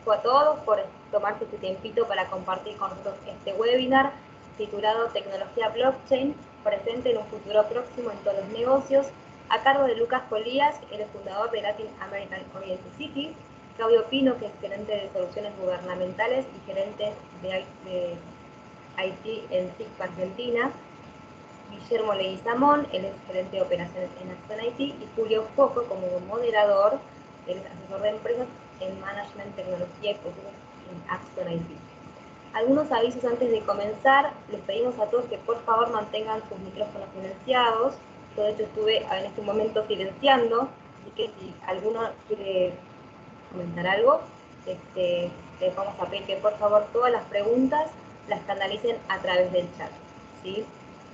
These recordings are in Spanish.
agradezco a todos por tomarse este tiempito para compartir con nosotros este webinar titulado Tecnología Blockchain, presente en un futuro próximo en todos los negocios, a cargo de Lucas Colías, el fundador de Latin American Oriented City, Claudio Pino, que es gerente de soluciones gubernamentales y gerente de IT en SIC Argentina, Guillermo Leguizamón, él es gerente de operaciones en Acción IT, y Julio Foco como moderador, él es asesor de empresas en Management, Tecnología y Procesos en Acción IT. Algunos avisos antes de comenzar. Les pedimos a todos que por favor mantengan sus micrófonos silenciados. Yo de hecho estuve en este momento silenciando, así que si alguno quiere comentar algo, les vamos a pedir que por favor todas las preguntas las canalicen a través del chat, ¿sí?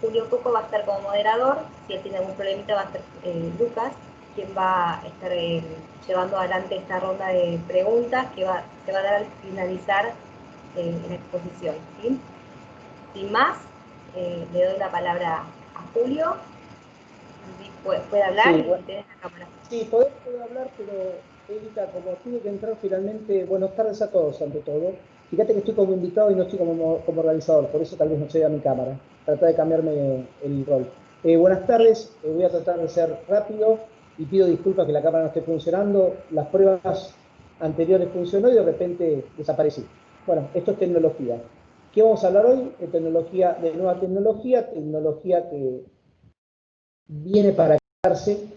Julio Foco va a estar como moderador. Si él tiene algún problemita va a ser Lucas quien va a estar llevando adelante esta ronda de preguntas que se va a dar al finalizar en la exposición, ¿sí? Sin más, le doy la palabra a Julio. ¿Puede hablar? Sí, bueno, ¿Tienes la cámara? sí, puedo hablar, pero Erika, como tuve que entrar finalmente, buenas tardes a todos ante todo. Fíjate que estoy como invitado y no estoy como organizador, por eso tal vez no se vea mi cámara. Tratar de cambiarme el rol. Buenas tardes, voy a tratar de ser rápido y pido disculpas que la cámara no esté funcionando. Las pruebas anteriores funcionó y de repente desaparecí. Bueno, esto es tecnología. ¿Qué vamos a hablar hoy? De nueva tecnología que viene para quedarse.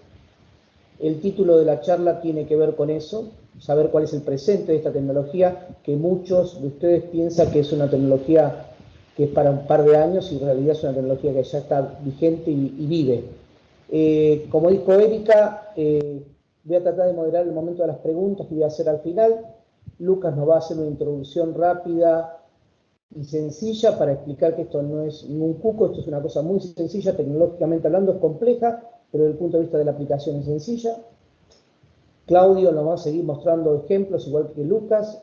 El título de la charla tiene que ver con eso, saber cuál es el presente de esta tecnología, que muchos de ustedes piensan que es una tecnología que es para un par de años y en realidad es una tecnología que ya está vigente y vive. Como dijo Erika, voy a tratar de moderar el momento de las preguntas que voy a hacer al final. Lucas nos va a hacer una introducción rápida y sencilla para explicar que esto no es ningún cuco, esto es una cosa muy sencilla, tecnológicamente hablando es compleja, pero desde el punto de vista de la aplicación es sencilla. Claudio nos va a seguir mostrando ejemplos, igual que Lucas.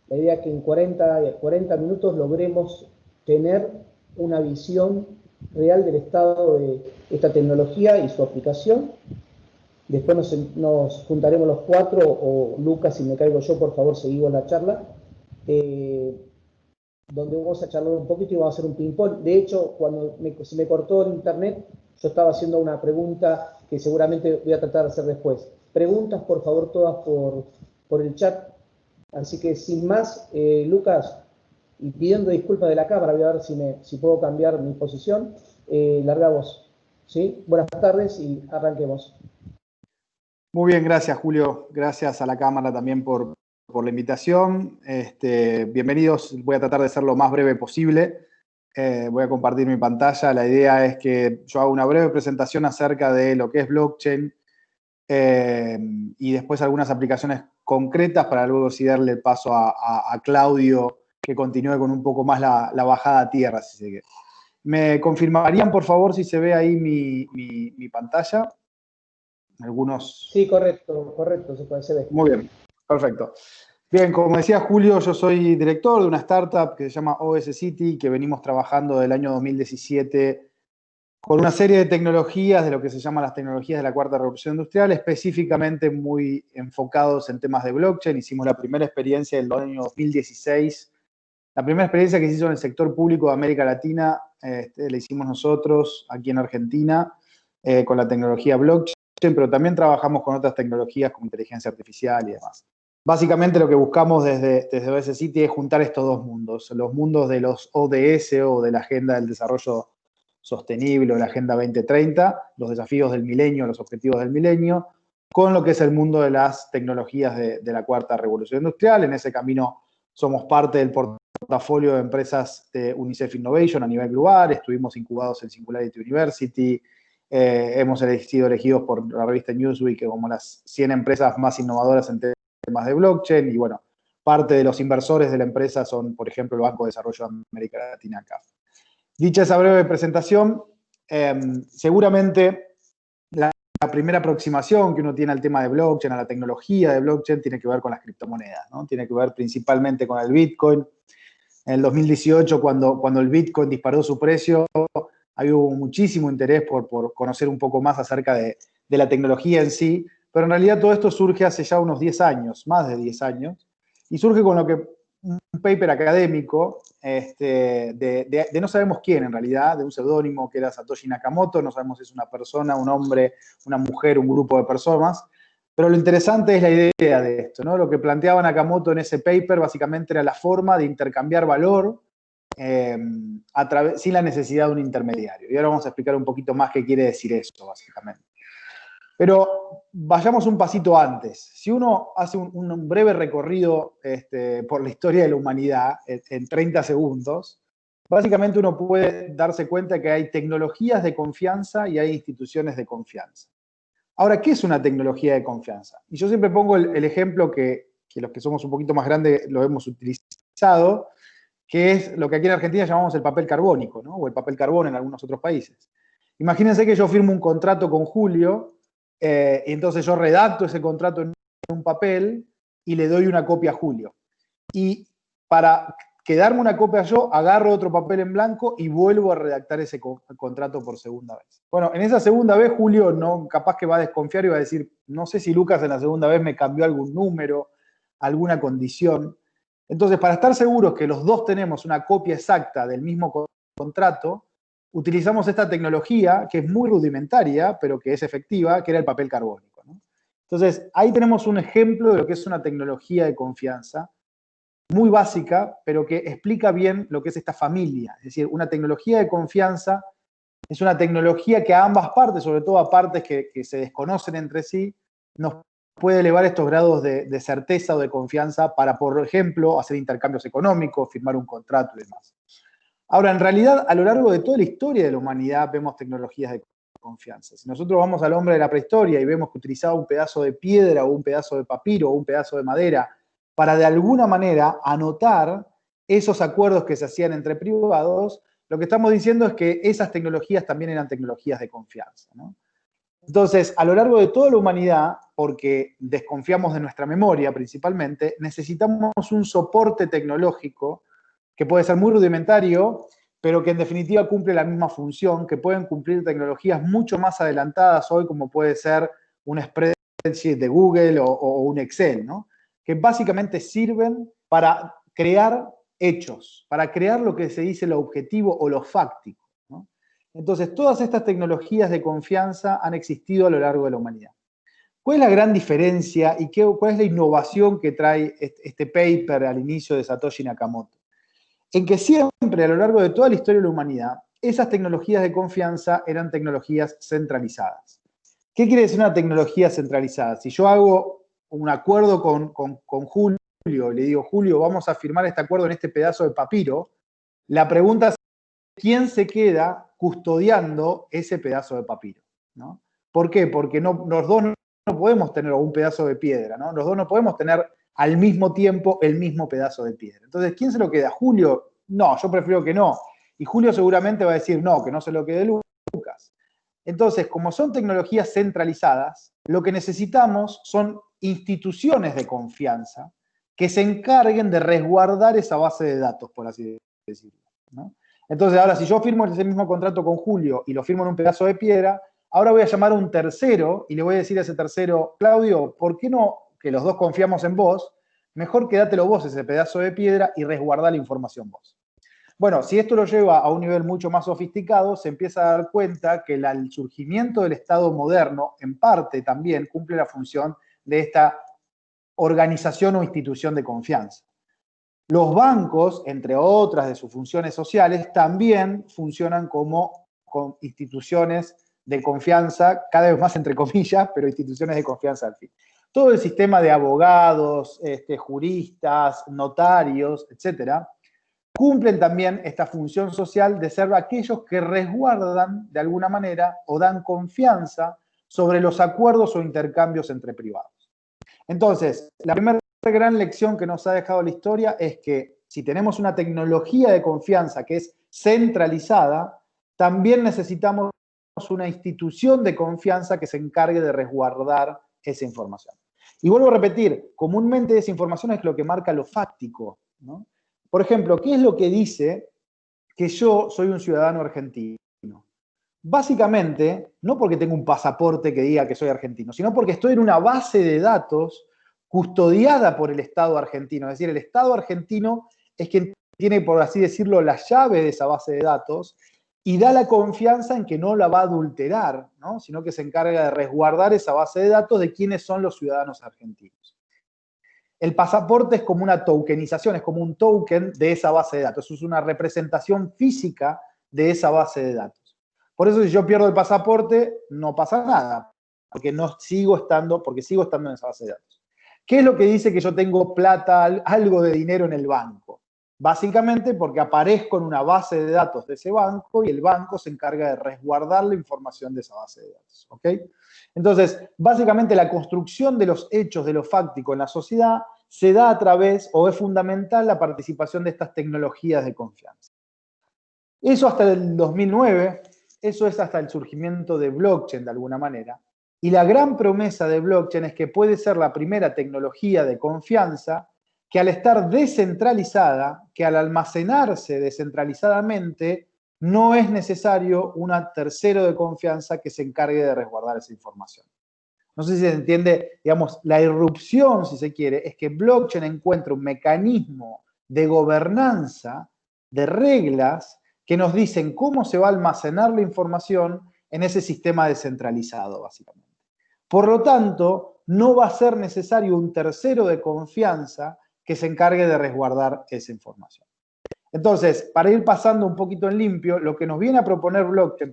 La idea es que en 40 minutos logremos tener una visión real del estado de esta tecnología y su aplicación. Después nos juntaremos los cuatro, o Lucas, si me caigo yo, por favor, seguimos la charla. Donde vamos a charlar un poquito y vamos a hacer un ping-pong. De hecho, cuando se me cortó el internet, yo estaba haciendo una pregunta que seguramente voy a tratar de hacer después. Preguntas, por favor, todas por el chat. Así que, sin más, Lucas, y pidiendo disculpas de la cámara, voy a ver si puedo cambiar mi posición. Larga vos. ¿Sí? Buenas tardes y arranquemos. Muy bien, gracias, Julio. Gracias a la cámara también por la invitación. Bienvenidos, voy a tratar de ser lo más breve posible. Voy a compartir mi pantalla. La idea es que yo haga una breve presentación acerca de lo que es blockchain y después algunas aplicaciones concretas para luego sí darle el paso a Claudio que continúe con un poco más la bajada a tierra. Si se quiere. ¿Me confirmarían, por favor, si se ve ahí mi pantalla? Algunos... Sí, correcto, se ve. Muy bien, perfecto. Bien, como decía Julio, yo soy director de una startup que se llama OS City, que venimos trabajando del año 2017 con una serie de tecnologías de lo que se llaman las tecnologías de la cuarta revolución industrial, específicamente muy enfocados en temas de blockchain. Hicimos la primera experiencia en el año 2016. La primera experiencia que se hizo en el sector público de América Latina la hicimos nosotros aquí en Argentina con la tecnología blockchain, pero también trabajamos con otras tecnologías como inteligencia artificial y demás. Básicamente lo que buscamos desde OS City es juntar estos dos mundos, los mundos de los ODS o de la Agenda del Desarrollo Sostenible o la Agenda 2030, los desafíos del milenio, los objetivos del milenio, con lo que es el mundo de las tecnologías de la cuarta revolución industrial. En ese camino somos parte del portafolio de empresas de UNICEF Innovation a nivel global, estuvimos incubados en Singularity University, hemos sido elegidos por la revista Newsweek como las 100 empresas más innovadoras en temas de blockchain, y bueno, parte de los inversores de la empresa son, por ejemplo, el Banco de Desarrollo de América Latina, CAF. Dicha esa breve presentación, seguramente la primera aproximación que uno tiene al tema de blockchain, a la tecnología de blockchain, tiene que ver con las criptomonedas, ¿no? Tiene que ver principalmente con el Bitcoin. En el 2018, cuando el Bitcoin disparó su precio, hubo muchísimo interés por conocer un poco más acerca de la tecnología en sí, pero en realidad todo esto surge hace ya unos 10 años, más de 10 años, y surge con lo que un paper académico de no sabemos quién en realidad, de un seudónimo que era Satoshi Nakamoto, no sabemos si es una persona, un hombre, una mujer, un grupo de personas, pero lo interesante es la idea de esto, ¿no? Lo que planteaba Nakamoto en ese paper básicamente era la forma de intercambiar valor sin la necesidad de un intermediario. Y ahora vamos a explicar un poquito más qué quiere decir eso, básicamente. Pero vayamos un pasito antes. Si uno hace un breve recorrido por la historia de la humanidad en 30 segundos, básicamente uno puede darse cuenta que hay tecnologías de confianza y hay instituciones de confianza. Ahora, ¿qué es una tecnología de confianza? Y yo siempre pongo el ejemplo que los que somos un poquito más grandes lo hemos utilizado, que es lo que aquí en Argentina llamamos el papel carbónico, ¿no? O el papel carbón en algunos otros países. Imagínense que yo firmo un contrato con Julio, y entonces yo redacto ese contrato en un papel y le doy una copia a Julio. Y para quedarme una copia yo, agarro otro papel en blanco y vuelvo a redactar ese contrato por segunda vez. Bueno, en esa segunda vez Julio capaz que va a desconfiar y va a decir, no sé si Lucas en la segunda vez me cambió algún número, alguna condición. Entonces, para estar seguros que los dos tenemos una copia exacta del mismo contrato, utilizamos esta tecnología que es muy rudimentaria, pero que es efectiva, que era el papel carbónico, ¿no? Entonces, ahí tenemos un ejemplo de lo que es una tecnología de confianza, muy básica, pero que explica bien lo que es esta familia. Es decir, una tecnología de confianza es una tecnología que a ambas partes, sobre todo a partes que se desconocen entre sí, nos puede elevar estos grados de certeza o de confianza para, por ejemplo, hacer intercambios económicos, firmar un contrato y demás. Ahora, en realidad, a lo largo de toda la historia de la humanidad vemos tecnologías de confianza. Si nosotros vamos al hombre de la prehistoria y vemos que utilizaba un pedazo de piedra o un pedazo de papiro o un pedazo de madera para de alguna manera anotar esos acuerdos que se hacían entre privados, lo que estamos diciendo es que esas tecnologías también eran tecnologías de confianza, ¿no? Entonces, a lo largo de toda la humanidad, porque desconfiamos de nuestra memoria principalmente, necesitamos un soporte tecnológico que puede ser muy rudimentario, pero que en definitiva cumple la misma función, que pueden cumplir tecnologías mucho más adelantadas hoy, como puede ser un spreadsheet de Google o un Excel, ¿no? Que básicamente sirven para crear hechos, para crear lo que se dice lo objetivo o lo fáctico, ¿no? Entonces, todas estas tecnologías de confianza han existido a lo largo de la humanidad. ¿Cuál es la gran diferencia y cuál es la innovación que trae este paper al inicio de Satoshi Nakamoto? En que siempre, a lo largo de toda la historia de la humanidad, esas tecnologías de confianza eran tecnologías centralizadas. ¿Qué quiere decir una tecnología centralizada? Si yo hago un acuerdo con Julio, y le digo, Julio, vamos a firmar este acuerdo en este pedazo de papiro, la pregunta es, ¿quién se queda custodiando ese pedazo de papiro, ¿no? ¿Por qué? Porque los dos no podemos tener un pedazo de piedra, ¿no? Los dos no podemos tener al mismo tiempo el mismo pedazo de piedra. Entonces, ¿quién se lo queda? ¿Julio? No, yo prefiero que no. Y Julio seguramente va a decir, no, que no se lo quede Lucas. Entonces, como son tecnologías centralizadas, lo que necesitamos son instituciones de confianza que se encarguen de resguardar esa base de datos, por así decirlo, ¿no? Entonces, ahora, si yo firmo ese mismo contrato con Julio y lo firmo en un pedazo de piedra, ahora voy a llamar a un tercero y le voy a decir a ese tercero, Claudio, ¿por qué no, que los dos confiamos en vos, mejor quédatelo vos ese pedazo de piedra y resguardá la información vos? Bueno, si esto lo lleva a un nivel mucho más sofisticado, se empieza a dar cuenta que el surgimiento del Estado moderno, en parte también, cumple la función de esta organización o institución de confianza. Los bancos, entre otras de sus funciones sociales, también funcionan como instituciones de confianza, cada vez más entre comillas, pero instituciones de confianza al fin. Todo el sistema de abogados, juristas, notarios, etcétera, cumplen también esta función social de ser aquellos que resguardan de alguna manera o dan confianza sobre los acuerdos o intercambios entre privados. Entonces, la primera gran lección que nos ha dejado la historia es que si tenemos una tecnología de confianza que es centralizada, también necesitamos una institución de confianza que se encargue de resguardar esa información. Y vuelvo a repetir, comúnmente esa información es lo que marca lo fáctico, ¿no? Por ejemplo, ¿qué es lo que dice que yo soy un ciudadano argentino? Básicamente, no porque tengo un pasaporte que diga que soy argentino, sino porque estoy en una base de datos custodiada por el Estado argentino. Es decir, el Estado argentino es quien tiene, por así decirlo, la llave de esa base de datos y da la confianza en que no la va a adulterar, ¿no? Sino que se encarga de resguardar esa base de datos de quiénes son los ciudadanos argentinos. El pasaporte es como una tokenización, es como un token de esa base de datos, es una representación física de esa base de datos. Por eso si yo pierdo el pasaporte, no pasa nada, porque sigo estando en esa base de datos. ¿Qué es lo que dice que yo tengo plata, algo de dinero en el banco? Básicamente porque aparezco en una base de datos de ese banco y el banco se encarga de resguardar la información de esa base de datos. ¿Ok? Entonces, básicamente la construcción de los hechos, de lo fáctico en la sociedad, se da a través, o es fundamental, la participación de estas tecnologías de confianza. Eso hasta el 2009, eso es hasta el surgimiento de blockchain de alguna manera. Y la gran promesa de blockchain es que puede ser la primera tecnología de confianza que al estar descentralizada, que al almacenarse descentralizadamente, no es necesario un tercero de confianza que se encargue de resguardar esa información. No sé si se entiende, digamos, la irrupción, si se quiere, es que blockchain encuentra un mecanismo de gobernanza, de reglas, que nos dicen cómo se va a almacenar la información en ese sistema descentralizado, básicamente. Por lo tanto, no va a ser necesario un tercero de confianza que se encargue de resguardar esa información. Entonces, para ir pasando un poquito en limpio, lo que nos viene a proponer blockchain,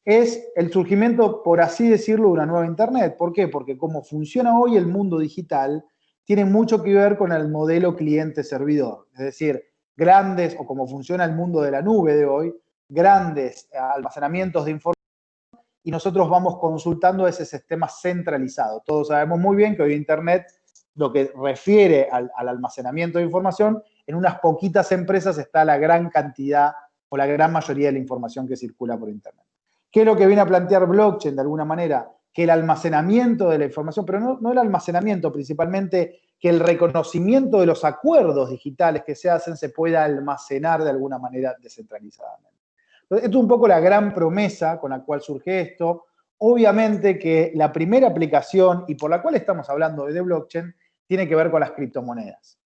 es el surgimiento, por así decirlo, de una nueva Internet. ¿Por qué? Porque como funciona hoy el mundo digital, tiene mucho que ver con el modelo cliente-servidor. Es decir, grandes, o como funciona el mundo de la nube de hoy, grandes almacenamientos de información, y nosotros vamos consultando ese sistema centralizado. Todos sabemos muy bien que hoy Internet, lo que refiere al almacenamiento de información, en unas poquitas empresas está la gran cantidad o la gran mayoría de la información que circula por Internet. ¿Qué es lo que viene a plantear blockchain de alguna manera? Que el almacenamiento de la información, pero no el almacenamiento, principalmente que el reconocimiento de los acuerdos digitales que se hacen se pueda almacenar de alguna manera descentralizadamente. Entonces, esto es un poco la gran promesa con la cual surge esto. Obviamente que la primera aplicación, y por la cual estamos hablando de blockchain, tiene que ver con las criptomonedas.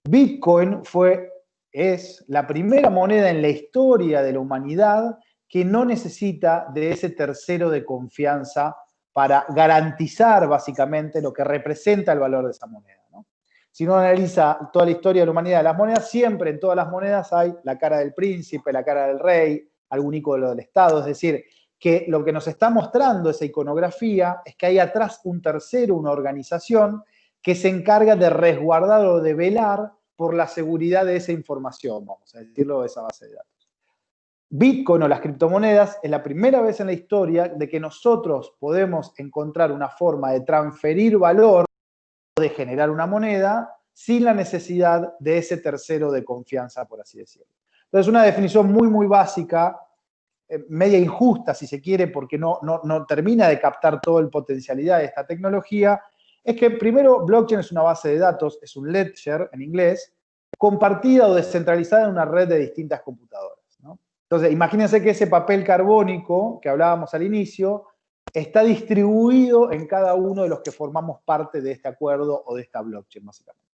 Bitcoin es la primera moneda en la historia de la humanidad que no necesita de ese tercero de confianza para garantizar básicamente lo que representa el valor de esa moneda, ¿no? Si uno analiza toda la historia de la humanidad de las monedas, siempre en todas las monedas hay la cara del príncipe, la cara del rey, algún ícono del Estado. Es decir, que lo que nos está mostrando esa iconografía es que hay atrás un tercero, una organización que se encarga de resguardar o de velar por la seguridad de esa información, vamos a decirlo, de esa base de datos. Bitcoin o las criptomonedas es la primera vez en la historia de que nosotros podemos encontrar una forma de transferir valor o de generar una moneda sin la necesidad de ese tercero de confianza, por así decirlo. Entonces, una definición muy, muy básica, media injusta, si se quiere, porque no termina de captar toda la potencialidad de esta tecnología, es que primero blockchain es una base de datos, es un ledger en inglés, compartida o descentralizada en una red de distintas computadoras, ¿no? Entonces, imagínense que ese papel carbónico que hablábamos al inicio está distribuido en cada uno de los que formamos parte de este acuerdo o de esta blockchain, básicamente.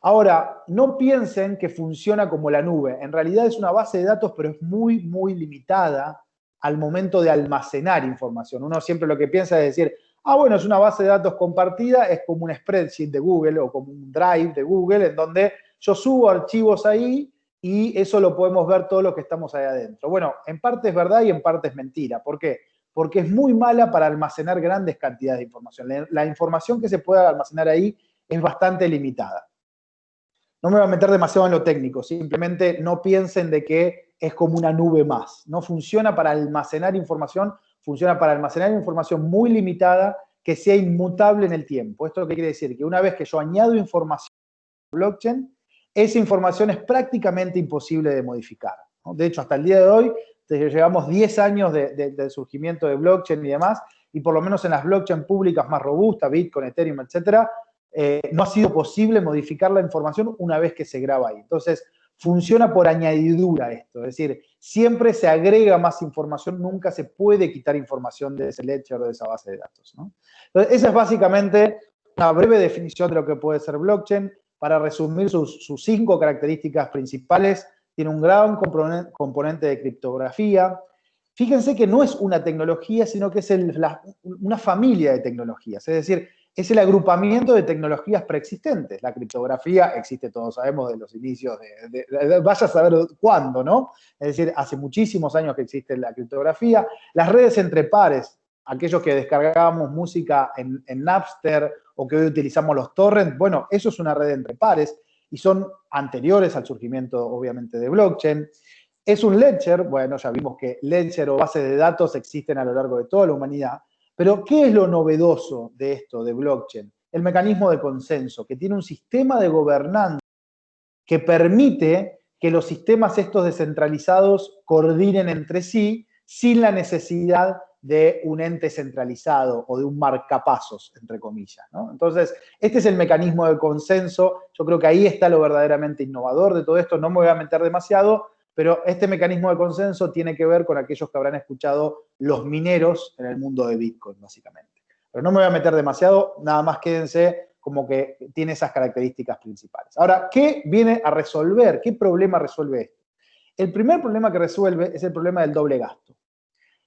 Ahora, no piensen que funciona como la nube. En realidad es una base de datos, pero es muy, muy limitada al momento de almacenar información. Uno siempre lo que piensa es decir, bueno, es una base de datos compartida, es como un spreadsheet de Google o como un drive de Google, en donde yo subo archivos ahí y eso lo podemos ver todos los que estamos ahí adentro. Bueno, en parte es verdad y en parte es mentira. ¿Por qué? Porque es muy mala para almacenar grandes cantidades de información. La información que se puede almacenar ahí es bastante limitada. No me voy a meter demasiado en lo técnico, simplemente no piensen de que es como una nube más. No funciona para almacenar información, funciona para almacenar información muy limitada que sea inmutable en el tiempo. ¿Esto qué quiere decir? Que una vez que yo añado información a blockchain, esa información es prácticamente imposible de modificar, ¿no? De hecho, hasta el día de hoy, llevamos 10 años del surgimiento de blockchain y demás, y por lo menos en las blockchain públicas más robustas, Bitcoin, Ethereum, etcétera, no ha sido posible modificar la información una vez que se graba ahí. Entonces, funciona por añadidura esto, es decir, siempre se agrega más información, nunca se puede quitar información de ese ledger o de esa base de datos, ¿no? Entonces, esa es básicamente una breve definición de lo que puede ser blockchain. Para resumir sus 5 características principales, tiene un gran componente de criptografía. Fíjense que no es una tecnología, sino que es una familia de tecnologías, es decir, es el agrupamiento de tecnologías preexistentes. La criptografía existe, todos sabemos, de los inicios vaya a saber cuándo, ¿no? Es decir, hace muchísimos años que existe la criptografía. Las redes entre pares, aquellos que descargábamos música en Napster o que hoy utilizamos los torrents, bueno, eso es una red entre pares y son anteriores al surgimiento, obviamente, de blockchain. Es un ledger, bueno, ya vimos que ledger o bases de datos existen a lo largo de toda la humanidad, pero ¿qué es lo novedoso de esto, de blockchain? El mecanismo de consenso, que tiene un sistema de gobernanza que permite que los sistemas estos descentralizados coordinen entre sí sin la necesidad de un ente centralizado o de un marcapasos, entre comillas, ¿no? Entonces, este es el mecanismo de consenso. Yo creo que ahí está lo verdaderamente innovador de todo esto. No me voy a meter demasiado, pero este mecanismo de consenso tiene que ver con aquellos que habrán escuchado los mineros en el mundo de Bitcoin, básicamente. Pero no me voy a meter demasiado, nada más quédense como que tiene esas características principales. Ahora, ¿qué viene a resolver? ¿Qué problema resuelve esto? El primer problema que resuelve es el problema del doble gasto.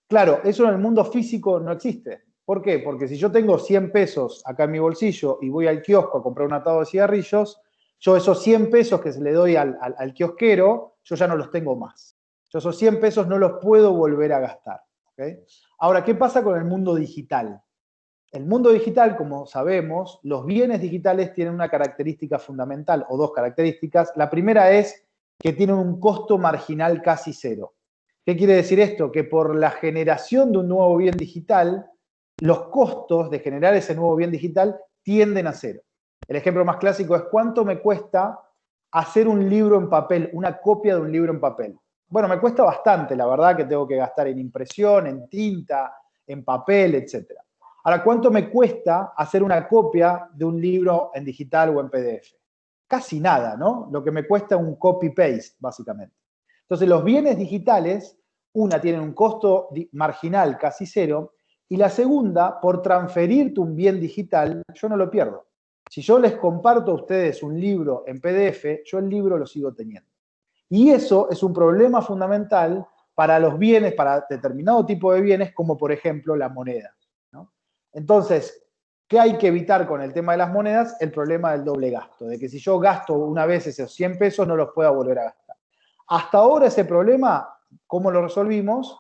Claro, eso en el mundo físico no existe. ¿Por qué? Porque si yo tengo 100 pesos acá en mi bolsillo y voy al kiosco a comprar un atado de cigarrillos, yo esos 100 pesos que se le doy al kiosquero, yo ya no los tengo más. Yo esos 100 pesos no los puedo volver a gastar. ¿Okay? Ahora, ¿qué pasa con el mundo digital? El mundo digital, como sabemos, los bienes digitales tienen una característica fundamental, o 2 características. La primera es que tienen un costo marginal casi cero. ¿Qué quiere decir esto? Que por la generación de un nuevo bien digital, los costos de generar ese nuevo bien digital tienden a cero. El ejemplo más clásico es ¿cuánto me cuesta hacer un libro en papel, una copia de un libro en papel? Bueno, me cuesta bastante, la verdad que tengo que gastar en impresión, en tinta, en papel, etc. Ahora, ¿cuánto me cuesta hacer una copia de un libro en digital o en PDF? Casi nada, ¿no? Lo que me cuesta un copy-paste, básicamente. Entonces, los bienes digitales, una, tienen un costo marginal casi cero, y la segunda, por transferirte un bien digital, yo no lo pierdo. Si yo les comparto a ustedes un libro en PDF, yo el libro lo sigo teniendo. Y eso es un problema fundamental para los bienes, para determinado tipo de bienes, como por ejemplo la moneda, ¿no? Entonces, ¿qué hay que evitar con el tema de las monedas? El problema del doble gasto, de que si yo gasto una vez esos 100 pesos, no los pueda volver a gastar. Hasta ahora ese problema, ¿cómo lo resolvimos?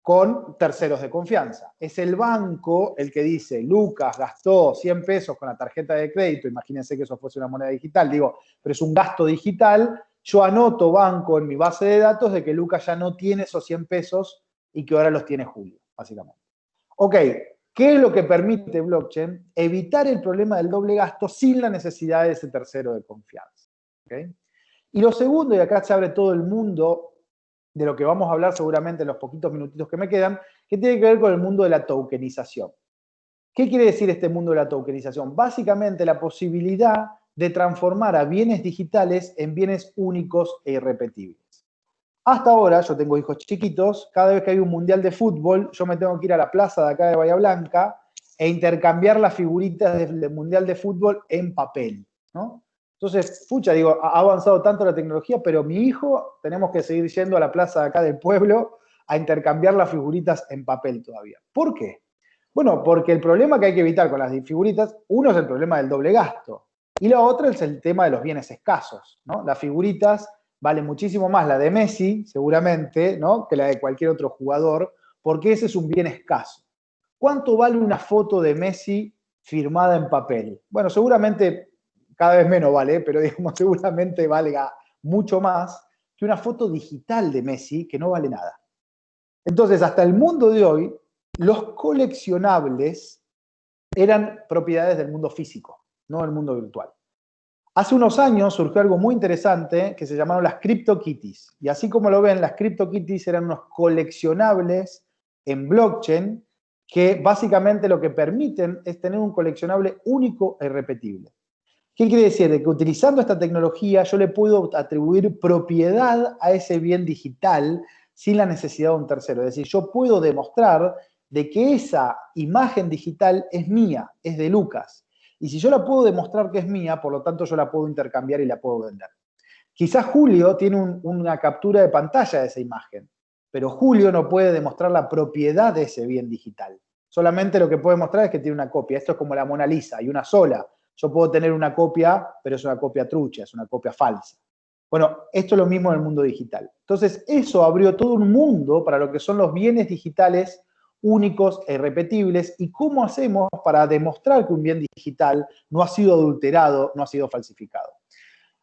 Con terceros de confianza. Es el banco el que dice, Lucas gastó 100 pesos con la tarjeta de crédito, imagínense que eso fuese una moneda digital, digo, pero es un gasto digital, yo anoto banco en mi base de datos de que Lucas ya no tiene esos 100 pesos y que ahora los tiene Julio, básicamente. Ok, ¿qué es lo que permite blockchain? Evitar el problema del doble gasto sin la necesidad de ese tercero de confianza. ¿Okay? Y lo segundo, y acá se abre todo el mundo de lo que vamos a hablar seguramente en los poquitos minutitos que me quedan, que tiene que ver con el mundo de la tokenización. ¿Qué quiere decir este mundo de la tokenización? Básicamente la posibilidad de transformar a bienes digitales en bienes únicos e irrepetibles. Hasta ahora, yo tengo hijos chiquitos, cada vez que hay un mundial de fútbol, yo me tengo que ir a la plaza de acá de Bahía Blanca e intercambiar las figuritas del mundial de fútbol en papel, ¿no? Entonces, pucha, digo, ha avanzado tanto la tecnología, pero mi hijo tenemos que seguir yendo a la plaza de acá del pueblo a intercambiar las figuritas en papel todavía. ¿Por qué? Bueno, porque el problema que hay que evitar con las figuritas, uno es el problema del doble gasto, y la otra es el tema de los bienes escasos, ¿no? Las figuritas valen muchísimo más la de Messi, seguramente, ¿no? Que la de cualquier otro jugador, porque ese es un bien escaso. ¿Cuánto vale una foto de Messi firmada en papel? Bueno, seguramente cada vez menos vale, pero digamos, seguramente valga mucho más que una foto digital de Messi que no vale nada. Entonces, hasta el mundo de hoy, los coleccionables eran propiedades del mundo físico, no del mundo virtual. Hace unos años surgió algo muy interesante que se llamaron las CryptoKitties. Y así como lo ven, las CryptoKitties eran unos coleccionables en blockchain que básicamente lo que permiten es tener un coleccionable único e irrepetible. ¿Qué quiere decir? De que utilizando esta tecnología yo le puedo atribuir propiedad a ese bien digital sin la necesidad de un tercero. Es decir, yo puedo demostrar de que esa imagen digital es mía, es de Lucas. Y si yo la puedo demostrar que es mía, por lo tanto yo la puedo intercambiar y la puedo vender. Quizás Julio tiene una captura de pantalla de esa imagen, pero Julio no puede demostrar la propiedad de ese bien digital. Solamente lo que puede mostrar es que tiene una copia. Esto es como la Mona Lisa, hay una sola. Yo puedo tener una copia, pero es una copia trucha, es una copia falsa. Bueno, esto es lo mismo en el mundo digital. Entonces, eso abrió todo un mundo para lo que son los bienes digitales únicos e irrepetibles y cómo hacemos para demostrar que un bien digital no ha sido adulterado, no ha sido falsificado.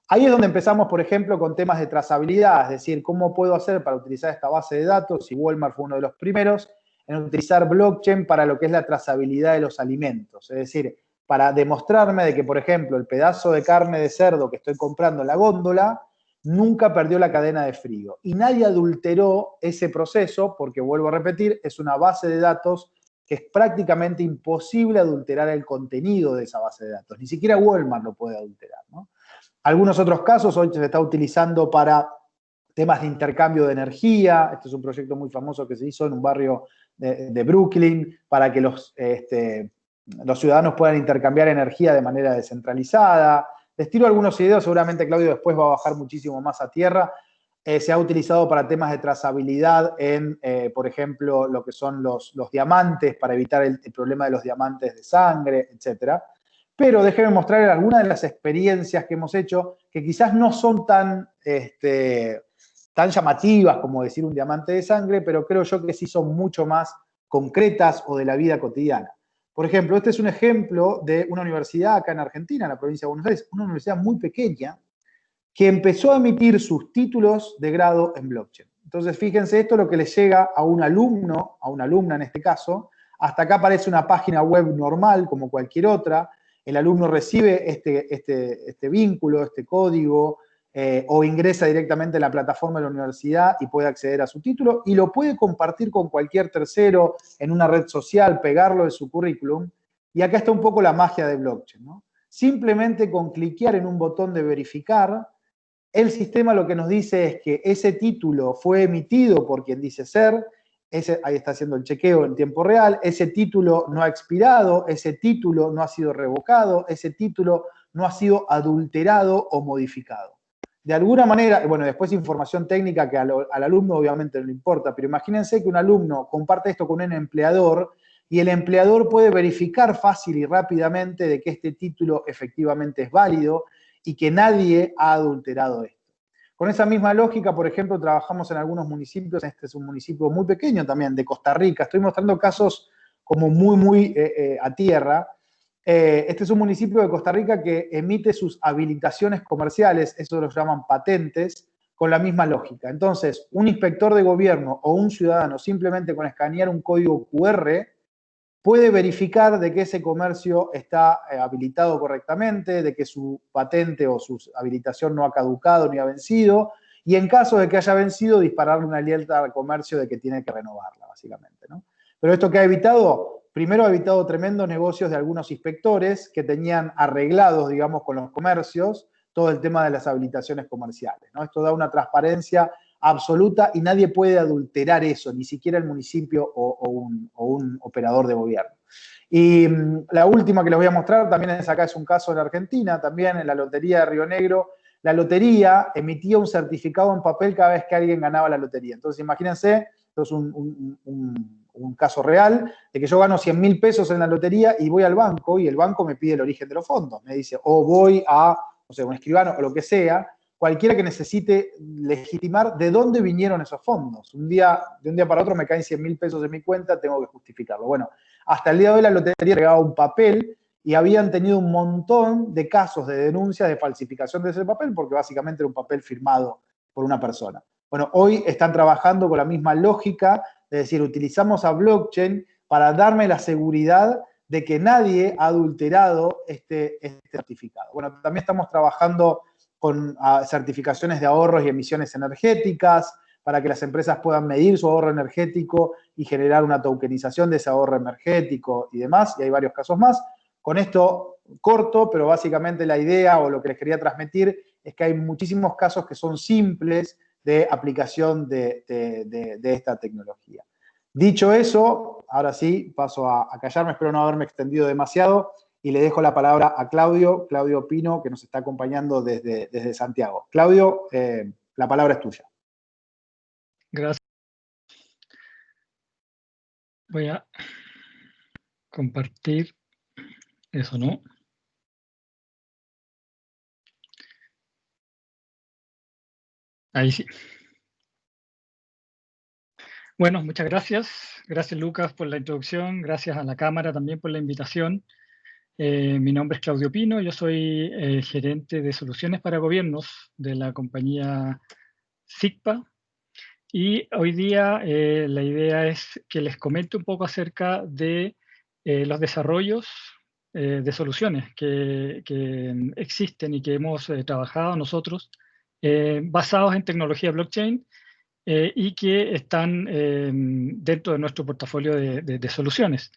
Ahí es donde empezamos, por ejemplo, con temas de trazabilidad, es decir, cómo puedo hacer para utilizar esta base de datos, y Walmart fue uno de los primeros, en utilizar blockchain para lo que es la trazabilidad de los alimentos. Es decir, para demostrarme de que, por ejemplo, el pedazo de carne de cerdo que estoy comprando en la góndola nunca perdió la cadena de frío. Y nadie adulteró ese proceso porque, vuelvo a repetir, es una base de datos que es prácticamente imposible adulterar el contenido de esa base de datos. Ni siquiera Walmart lo puede adulterar, ¿no? Algunos otros casos hoy se está utilizando para temas de intercambio de energía. Este es un proyecto muy famoso que se hizo en un barrio de Brooklyn para que los ciudadanos puedan intercambiar energía de manera descentralizada. Les tiro algunos videos, seguramente Claudio después va a bajar muchísimo más a tierra. Se ha utilizado para temas de trazabilidad en, por ejemplo, lo que son los diamantes, para evitar el problema de los diamantes de sangre, etcétera. Pero déjenme mostrarles algunas de las experiencias que hemos hecho que quizás no son tan llamativas como decir un diamante de sangre, pero creo yo que sí son mucho más concretas o de la vida cotidiana. Por ejemplo, este es un ejemplo de una universidad acá en Argentina, en la provincia de Buenos Aires, una universidad muy pequeña, que empezó a emitir sus títulos de grado en blockchain. Entonces, fíjense, esto es lo que le llega a un alumno, a una alumna en este caso. Hasta acá aparece una página web normal, como cualquier otra. El alumno recibe este vínculo, este código, o ingresa directamente en la plataforma de la universidad y puede acceder a su título y lo puede compartir con cualquier tercero en una red social, pegarlo en su currículum. Y acá está un poco la magia de blockchain, ¿no? Simplemente con cliquear en un botón de verificar, el sistema lo que nos dice es que ese título fue emitido por quien dice ser, ahí está haciendo el chequeo en tiempo real, ese título no ha expirado, ese título no ha sido revocado, ese título no ha sido adulterado o modificado. De alguna manera, bueno, después información técnica que al alumno obviamente no le importa, pero imagínense que un alumno comparte esto con un empleador y el empleador puede verificar fácil y rápidamente de que este título efectivamente es válido y que nadie ha adulterado esto. Con esa misma lógica, por ejemplo, trabajamos en algunos municipios, este es un municipio muy pequeño también, de Costa Rica, estoy mostrando casos como muy a tierra. Este es un municipio de Costa Rica que emite sus habilitaciones comerciales, eso lo llaman patentes, con la misma lógica. Entonces, un inspector de gobierno o un ciudadano simplemente con escanear un código QR puede verificar de que ese comercio está habilitado correctamente, de que su patente o su habilitación no ha caducado ni ha vencido, y en caso de que haya vencido, dispararle una alerta al comercio de que tiene que renovarla, básicamente, ¿no? Pero esto que ha evitado, primero ha evitado tremendos negocios de algunos inspectores que tenían arreglados, digamos, con los comercios, todo el tema de las habilitaciones comerciales, ¿no? Esto da una transparencia absoluta y nadie puede adulterar eso, ni siquiera el municipio o un operador de gobierno. Y la última que les voy a mostrar también es acá, es un caso en Argentina, también en la lotería de Río Negro. La lotería emitía un certificado en papel cada vez que alguien ganaba la lotería. Entonces, imagínense, esto es un caso real, de que yo gano 100.000 pesos en la lotería y voy al banco y el banco me pide el origen de los fondos. Me dice, o voy a, no sé, un escribano o lo que sea, cualquiera que necesite legitimar de dónde vinieron esos fondos. De un día para otro me caen 100.000 pesos en mi cuenta, tengo que justificarlo. Bueno, hasta el día de hoy la lotería entregaba un papel y habían tenido un montón de casos de denuncias de falsificación de ese papel porque básicamente era un papel firmado por una persona. Bueno, hoy están trabajando con la misma lógica, es decir, utilizamos a blockchain para darme la seguridad de que nadie ha adulterado este certificado. Bueno, también estamos trabajando con certificaciones de ahorros y emisiones energéticas, para que las empresas puedan medir su ahorro energético y generar una tokenización de ese ahorro energético y demás, y hay varios casos más. Con esto corto, pero básicamente la idea o lo que les quería transmitir es que hay muchísimos casos que son simples de aplicación de esta tecnología. Dicho eso, ahora sí, paso a callarme, espero no haberme extendido demasiado, y le dejo la palabra a Claudio Pino, que nos está acompañando desde Santiago. Claudio, la palabra es tuya. Gracias. Voy a compartir eso, ¿no? Ahí sí. Bueno, muchas gracias. Gracias, Lucas, por la introducción. Gracias a la Cámara también por la invitación. Mi nombre es Claudio Pino. Yo soy gerente de soluciones para gobiernos de la compañía SIGPA. Y hoy día la idea es que les comente un poco acerca de los desarrollos de soluciones que existen y que hemos trabajado nosotros basados en tecnología blockchain y que están dentro de nuestro portafolio de soluciones.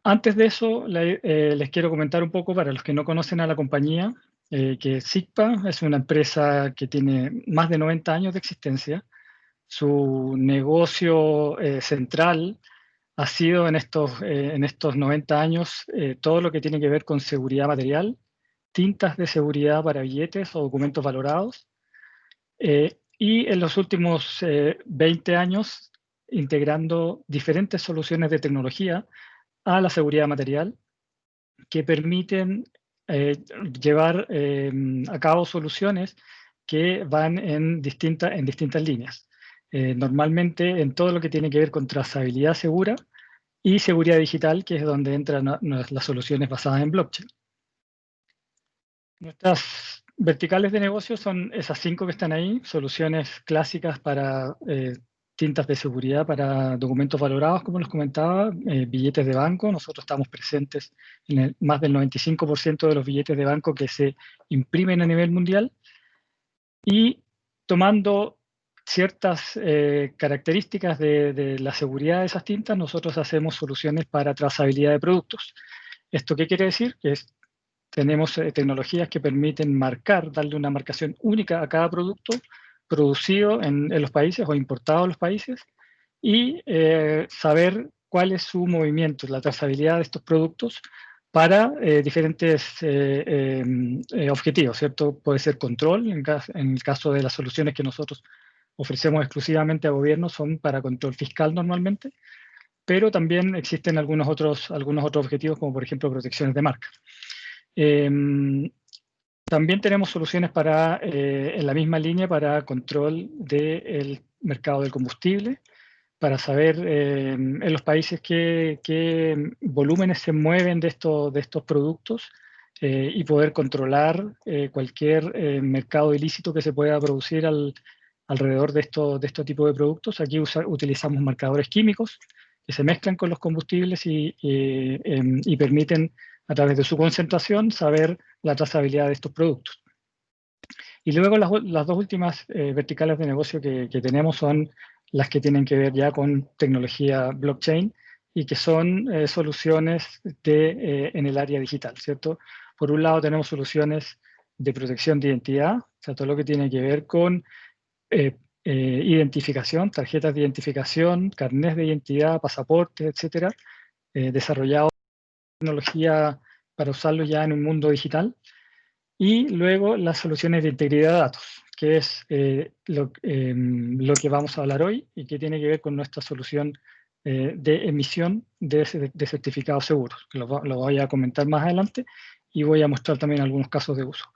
Antes de eso, les quiero comentar un poco para los que no conocen a la compañía, que SIGPA es una empresa que tiene más de 90 años de existencia. Su negocio central ha sido en estos 90 años todo lo que tiene que ver con seguridad material, tintas de seguridad para billetes o documentos valorados, y en los últimos 20 años integrando diferentes soluciones de tecnología a la seguridad material que permiten llevar a cabo soluciones que van en distintas líneas. Normalmente en todo lo que tiene que ver con trazabilidad segura y seguridad digital, que es donde entran las soluciones basadas en blockchain. Nuestras verticales de negocio son esas 5 que están ahí, soluciones clásicas para tintas de seguridad para documentos valorados, como les comentaba, billetes de banco. Nosotros estamos presentes en más del 95% de los billetes de banco que se imprimen a nivel mundial. Y tomando ciertas características de la seguridad de esas tintas, nosotros hacemos soluciones para trazabilidad de productos. ¿Esto qué quiere decir? Que tenemos tecnologías que permiten darle una marcación única a cada producto producido en los países o importado a los países y saber cuál es su movimiento, la trazabilidad de estos productos para diferentes objetivos, ¿cierto? Puede ser control, en el caso de las soluciones que nosotros ofrecemos exclusivamente a gobiernos son para control fiscal normalmente, pero también existen algunos otros objetivos como por ejemplo protecciones de marca. También tenemos soluciones en la misma línea para control del mercado del combustible, para saber en los países qué volúmenes se mueven de estos productos y poder controlar cualquier mercado ilícito que se pueda producir alrededor de estos tipos de productos. Aquí utilizamos marcadores químicos que se mezclan con los combustibles y permiten, a través de su concentración, saber la trazabilidad de estos productos. Y luego las dos últimas verticales de negocio que tenemos son las que tienen que ver ya con tecnología blockchain y que son soluciones en el área digital, ¿cierto? Por un lado tenemos soluciones de protección de identidad, o sea, todo lo que tiene que ver con identificación, tarjetas de identificación, carnés de identidad, pasaportes, etcétera, desarrollado tecnología para usarlo ya en un mundo digital. Y luego las soluciones de integridad de datos, que es lo que vamos a hablar hoy y que tiene que ver con nuestra solución de emisión de certificados seguros, que lo voy a comentar más adelante y voy a mostrar también algunos casos de uso.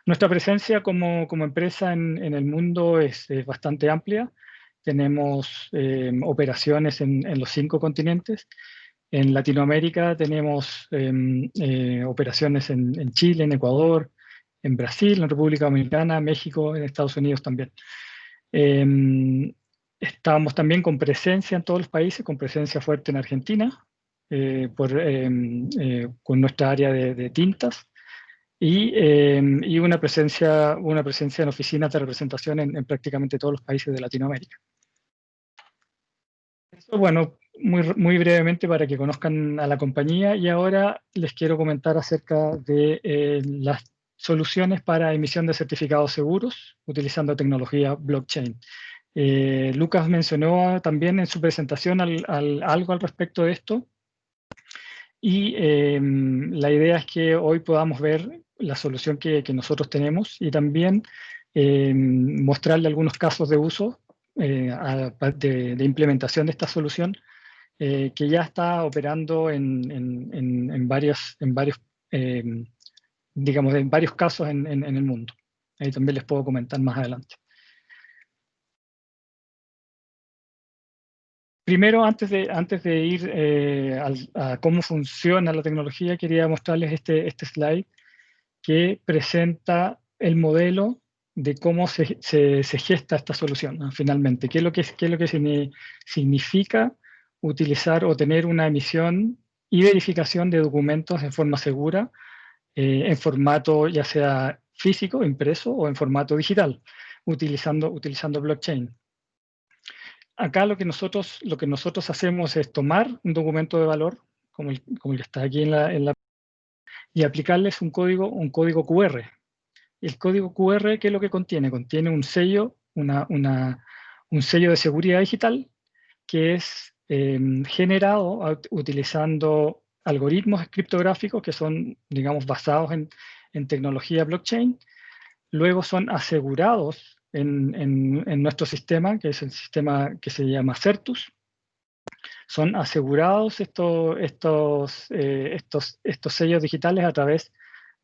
Nuestra presencia como empresa en el mundo es bastante amplia. Tenemos operaciones en los 5 continentes. En Latinoamérica tenemos operaciones en Chile, en Ecuador, en Brasil, en República Dominicana, México, en Estados Unidos también. Estamos también con presencia en todos los países, con presencia fuerte en Argentina, con nuestra área de tintas, y una presencia en oficinas de representación en prácticamente todos los países de Latinoamérica. Eso, bueno, muy brevemente para que conozcan a la compañía, y ahora les quiero comentar acerca de las soluciones para emisión de certificados seguros utilizando tecnología blockchain. Lucas mencionó también en su presentación algo al respecto de esto. Y la idea es que hoy podamos ver la solución que nosotros tenemos y también mostrarle algunos casos de uso de implementación de esta solución que ya está operando en varios, digamos, en varios casos en el mundo. Ahí también les puedo comentar más adelante. Primero, antes de ir a cómo funciona la tecnología, quería mostrarles este slide que presenta el modelo de cómo se gesta esta solución, ¿no? Finalmente. ¿Qué es lo que significa utilizar o tener una emisión y verificación de documentos en forma segura, en formato ya sea físico, impreso, o en formato digital, utilizando blockchain? Acá lo que nosotros hacemos es tomar un documento de valor, como el que está aquí y aplicarles un código QR. El código QR, ¿qué es lo que contiene? Contiene un sello, un sello de seguridad digital que es generado utilizando algoritmos criptográficos que son, digamos, basados en tecnología blockchain. Luego son asegurados en nuestro sistema, que es el sistema que se llama Certus. Son asegurados estos sellos digitales a través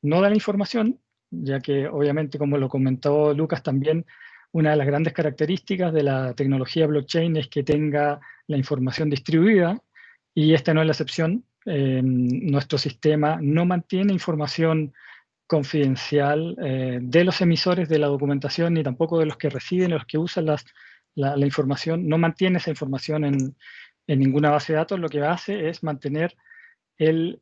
no de la información, ya que obviamente, como lo comentó Lucas también, una de las grandes características de la tecnología blockchain es que tenga la información distribuida, y esta no es la excepción. Nuestro sistema no mantiene información confidencial de los emisores de la documentación, ni tampoco de los que reciben o los que usan la información. No mantiene esa información en ninguna base de datos. Lo que hace es mantener el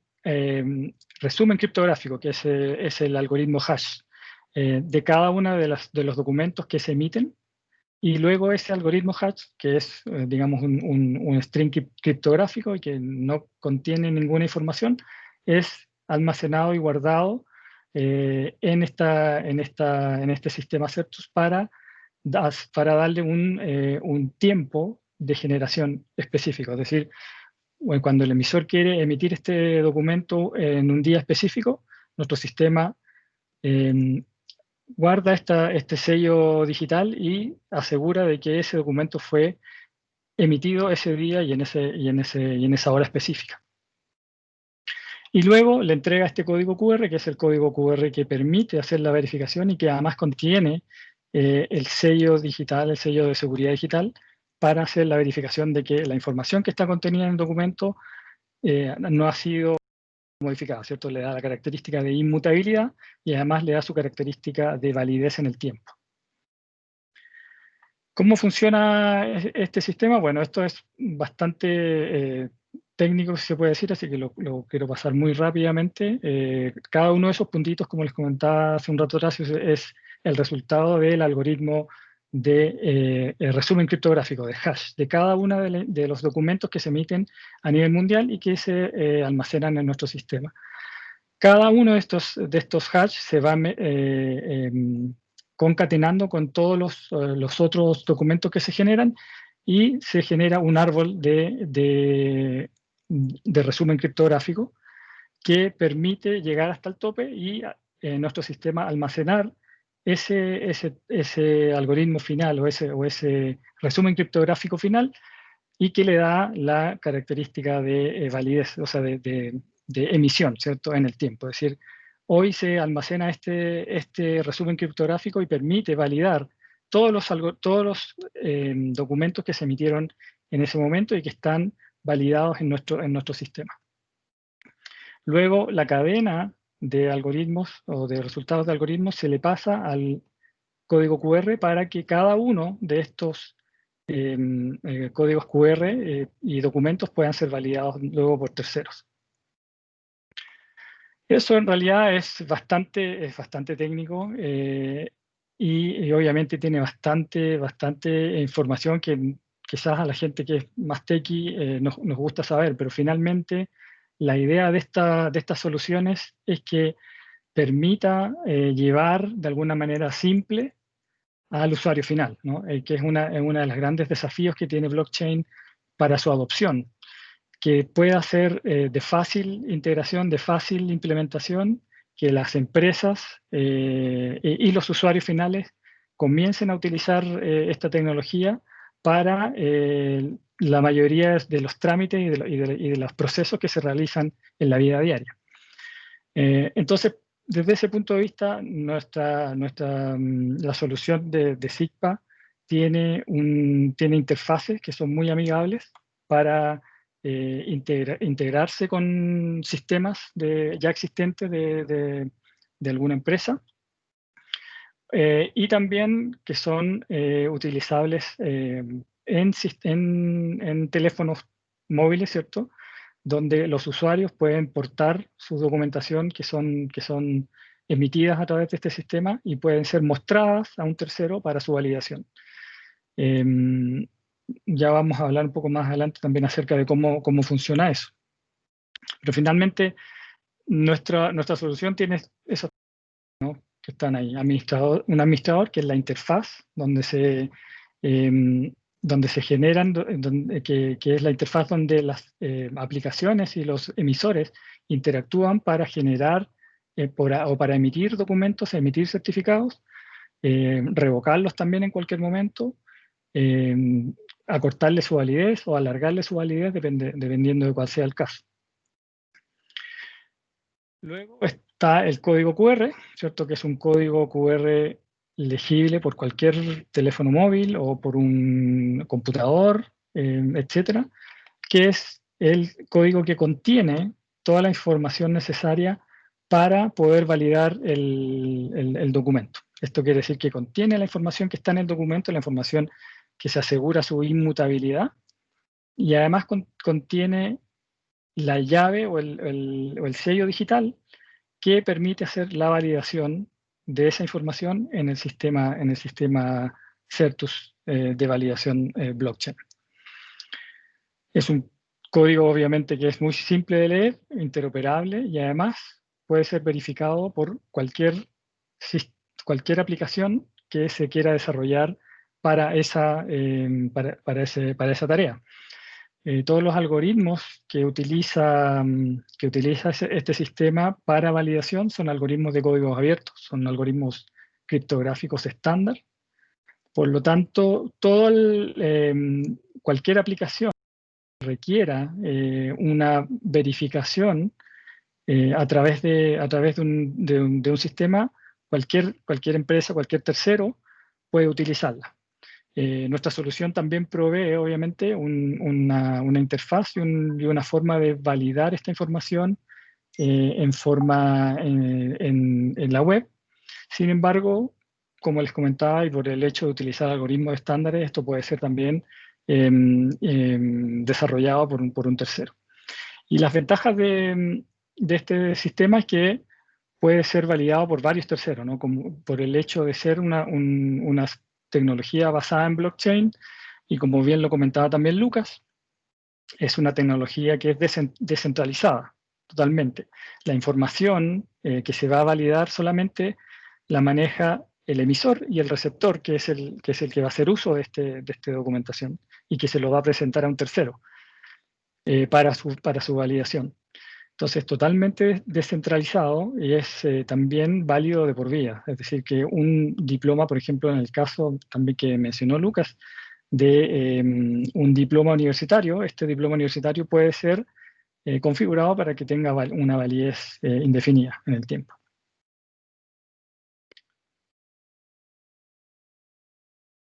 resumen criptográfico, que es el algoritmo hash, de cada uno de los documentos que se emiten, y luego ese algoritmo hash, que es, digamos, un string criptográfico y que no contiene ninguna información, es almacenado y guardado en este sistema Certus para darle un tiempo de generación específico. Es decir, cuando el emisor quiere emitir este documento en un día específico, nuestro sistema guarda este sello digital y asegura de que ese documento fue emitido ese día y en esa hora específica. Y luego le entrega este código QR, que es el código QR que permite hacer la verificación y que además contiene el sello digital, el sello de seguridad digital, para hacer la verificación de que la información que está contenida en el documento no ha sido modificada, ¿cierto? Le da la característica de inmutabilidad y además le da su característica de validez en el tiempo. ¿Cómo funciona este sistema? Bueno, esto es bastante técnico, si se puede decir, así que lo quiero pasar muy rápidamente. Cada uno de esos puntitos, como les comentaba hace un rato atrás, es el resultado del algoritmo de resumen criptográfico, de hash, de cada uno de los documentos que se emiten a nivel mundial y que se almacenan en nuestro sistema. Cada uno de estos hash se va concatenando con todos los otros documentos que se generan, y se genera un árbol de resumen criptográfico que permite llegar hasta el tope y en nuestro sistema almacenar ese algoritmo final o ese resumen criptográfico final, y que le da la característica de validez, o sea, de emisión, ¿cierto?, en el tiempo. Es decir, hoy se almacena este resumen criptográfico y permite validar todos los documentos que se emitieron en ese momento y que están validados en nuestro sistema. Luego, la cadena de algoritmos o de resultados de algoritmos se le pasa al código QR para que cada uno de estos códigos QR y documentos puedan ser validados luego por terceros. Eso en realidad es bastante técnico y obviamente tiene bastante información que quizás a la gente que es más techie nos gusta saber, pero finalmente la idea de estas soluciones es que permita llevar de alguna manera simple al usuario final, ¿no? Que es uno de los grandes desafíos que tiene blockchain para su adopción, que pueda ser de fácil integración, de fácil implementación, que las empresas y los usuarios finales comiencen a utilizar esta tecnología para la mayoría de los trámites y de los procesos que se realizan en la vida diaria. Entonces, desde ese punto de vista, la solución de SIGPA tiene interfaces que son muy amigables para integrarse con sistemas ya existentes de alguna empresa, y también que son utilizables en teléfonos móviles, ¿cierto?, donde los usuarios pueden portar su documentación que son emitidas a través de este sistema y pueden ser mostradas a un tercero para su validación. Ya vamos a hablar un poco más adelante también acerca de cómo funciona eso. Pero finalmente, nuestra solución tiene esos, ¿no?, que están ahí. Un administrador, que es la interfaz, donde se generan, que es la interfaz donde las aplicaciones y los emisores interactúan para generar o para emitir documentos, emitir certificados, revocarlos también en cualquier momento, acortarle su validez o alargarle su validez dependiendo de cuál sea el caso. Luego está el código QR, ¿cierto?, que es un código QR legible por cualquier teléfono móvil o por un computador, etcétera, que es el código que contiene toda la información necesaria para poder validar el documento. Esto quiere decir que contiene la información que está en el documento, la información que se asegura su inmutabilidad, y además contiene la llave o el sello digital que permite hacer la validación de esa información en el sistema Certus de validación blockchain. Es un código, obviamente, que es muy simple de leer, interoperable, y además puede ser verificado por cualquier aplicación que se quiera desarrollar para esa tarea. Todos los algoritmos que utiliza este sistema para validación son algoritmos de códigos abiertos, son algoritmos criptográficos estándar. Por lo tanto, cualquier aplicación que requiera una verificación a través de un sistema, cualquier empresa, cualquier tercero puede utilizarla. Nuestra solución también provee, obviamente, una interfaz y una forma de validar esta información en la web. Sin embargo, como les comentaba, y por el hecho de utilizar algoritmos estándares, esto puede ser también desarrollado por un tercero. Y las ventajas de este sistema es que puede ser validado por varios terceros, ¿no?, como por el hecho de ser una tecnología basada en blockchain, y como bien lo comentaba también Lucas, es una tecnología que es descentralizada totalmente. La información que se va a validar solamente la maneja el emisor y el receptor, que es el que va a hacer uso de esta documentación y que se lo va a presentar a un tercero para su validación. Entonces, totalmente descentralizado, y es también válido de por vida. Es decir, que un diploma, por ejemplo, en el caso también que mencionó Lucas, de un diploma universitario, este diploma universitario puede ser configurado para que tenga una validez indefinida en el tiempo.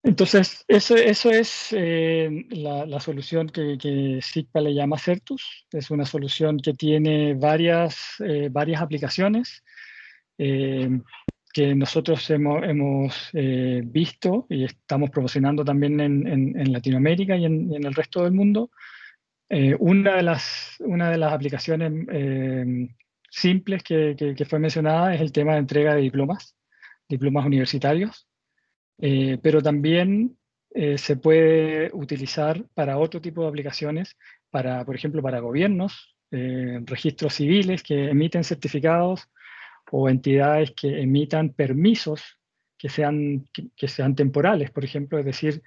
Entonces, eso es la solución que SIGPA le llama Certus. Es una solución que tiene varias aplicaciones que nosotros hemos visto y estamos promocionando también en Latinoamérica y en el resto del mundo. Una de las aplicaciones simples que fue mencionada es el tema de entrega de diplomas universitarios. Pero también se puede utilizar para otro tipo de aplicaciones, por ejemplo, para gobiernos, registros civiles que emiten certificados, o entidades que emitan permisos que sean temporales, por ejemplo, es decir,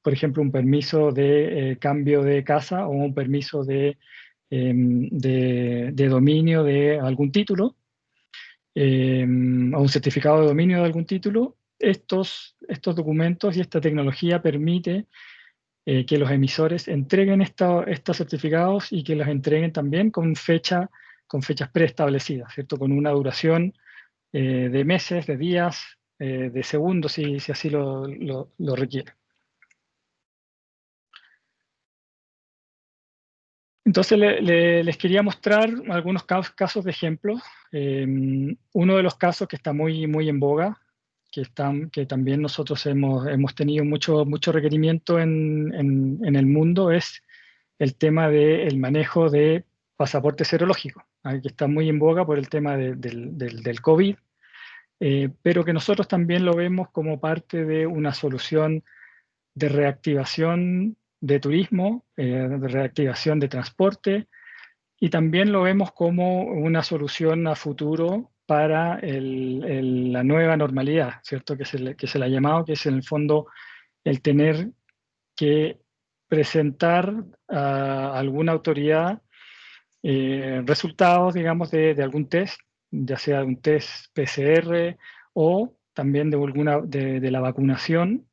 por ejemplo, un permiso de cambio de casa o un permiso de dominio de algún título, o un certificado de dominio de algún título. Estos documentos y esta tecnología permite que los emisores entreguen estos certificados y que los entreguen también con fechas preestablecidas, ¿cierto? Con una duración de meses, de días, de segundos, si así lo requiere. Entonces les quería mostrar algunos casos de ejemplo. Uno de los casos que está muy en boga, que también nosotros hemos tenido mucho requerimiento en el mundo, es el tema del manejo de pasaporte serológico, que está muy en boga por el tema del COVID, pero que nosotros también lo vemos como parte de una solución de reactivación de turismo, de reactivación de transporte, y también lo vemos como una solución a futuro para la nueva normalidad, ¿cierto? Que se le ha llamado, que es en el fondo el tener que presentar a alguna autoridad resultados, digamos, de algún test, ya sea un test PCR o también de la vacunación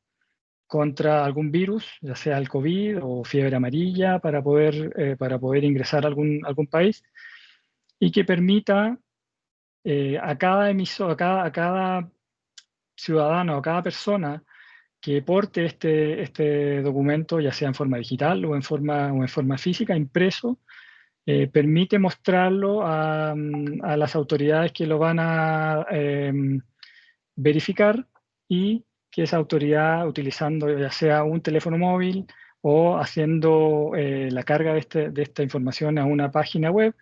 contra algún virus, ya sea el COVID o fiebre amarilla, para poder ingresar a algún país, y que permita a cada emisor, a cada ciudadano, a cada persona que porte este documento, ya sea en forma digital o en forma física, impreso, permite mostrarlo a las autoridades que lo van a verificar, y que esa autoridad, utilizando ya sea un teléfono móvil o haciendo la carga de esta información a una página web,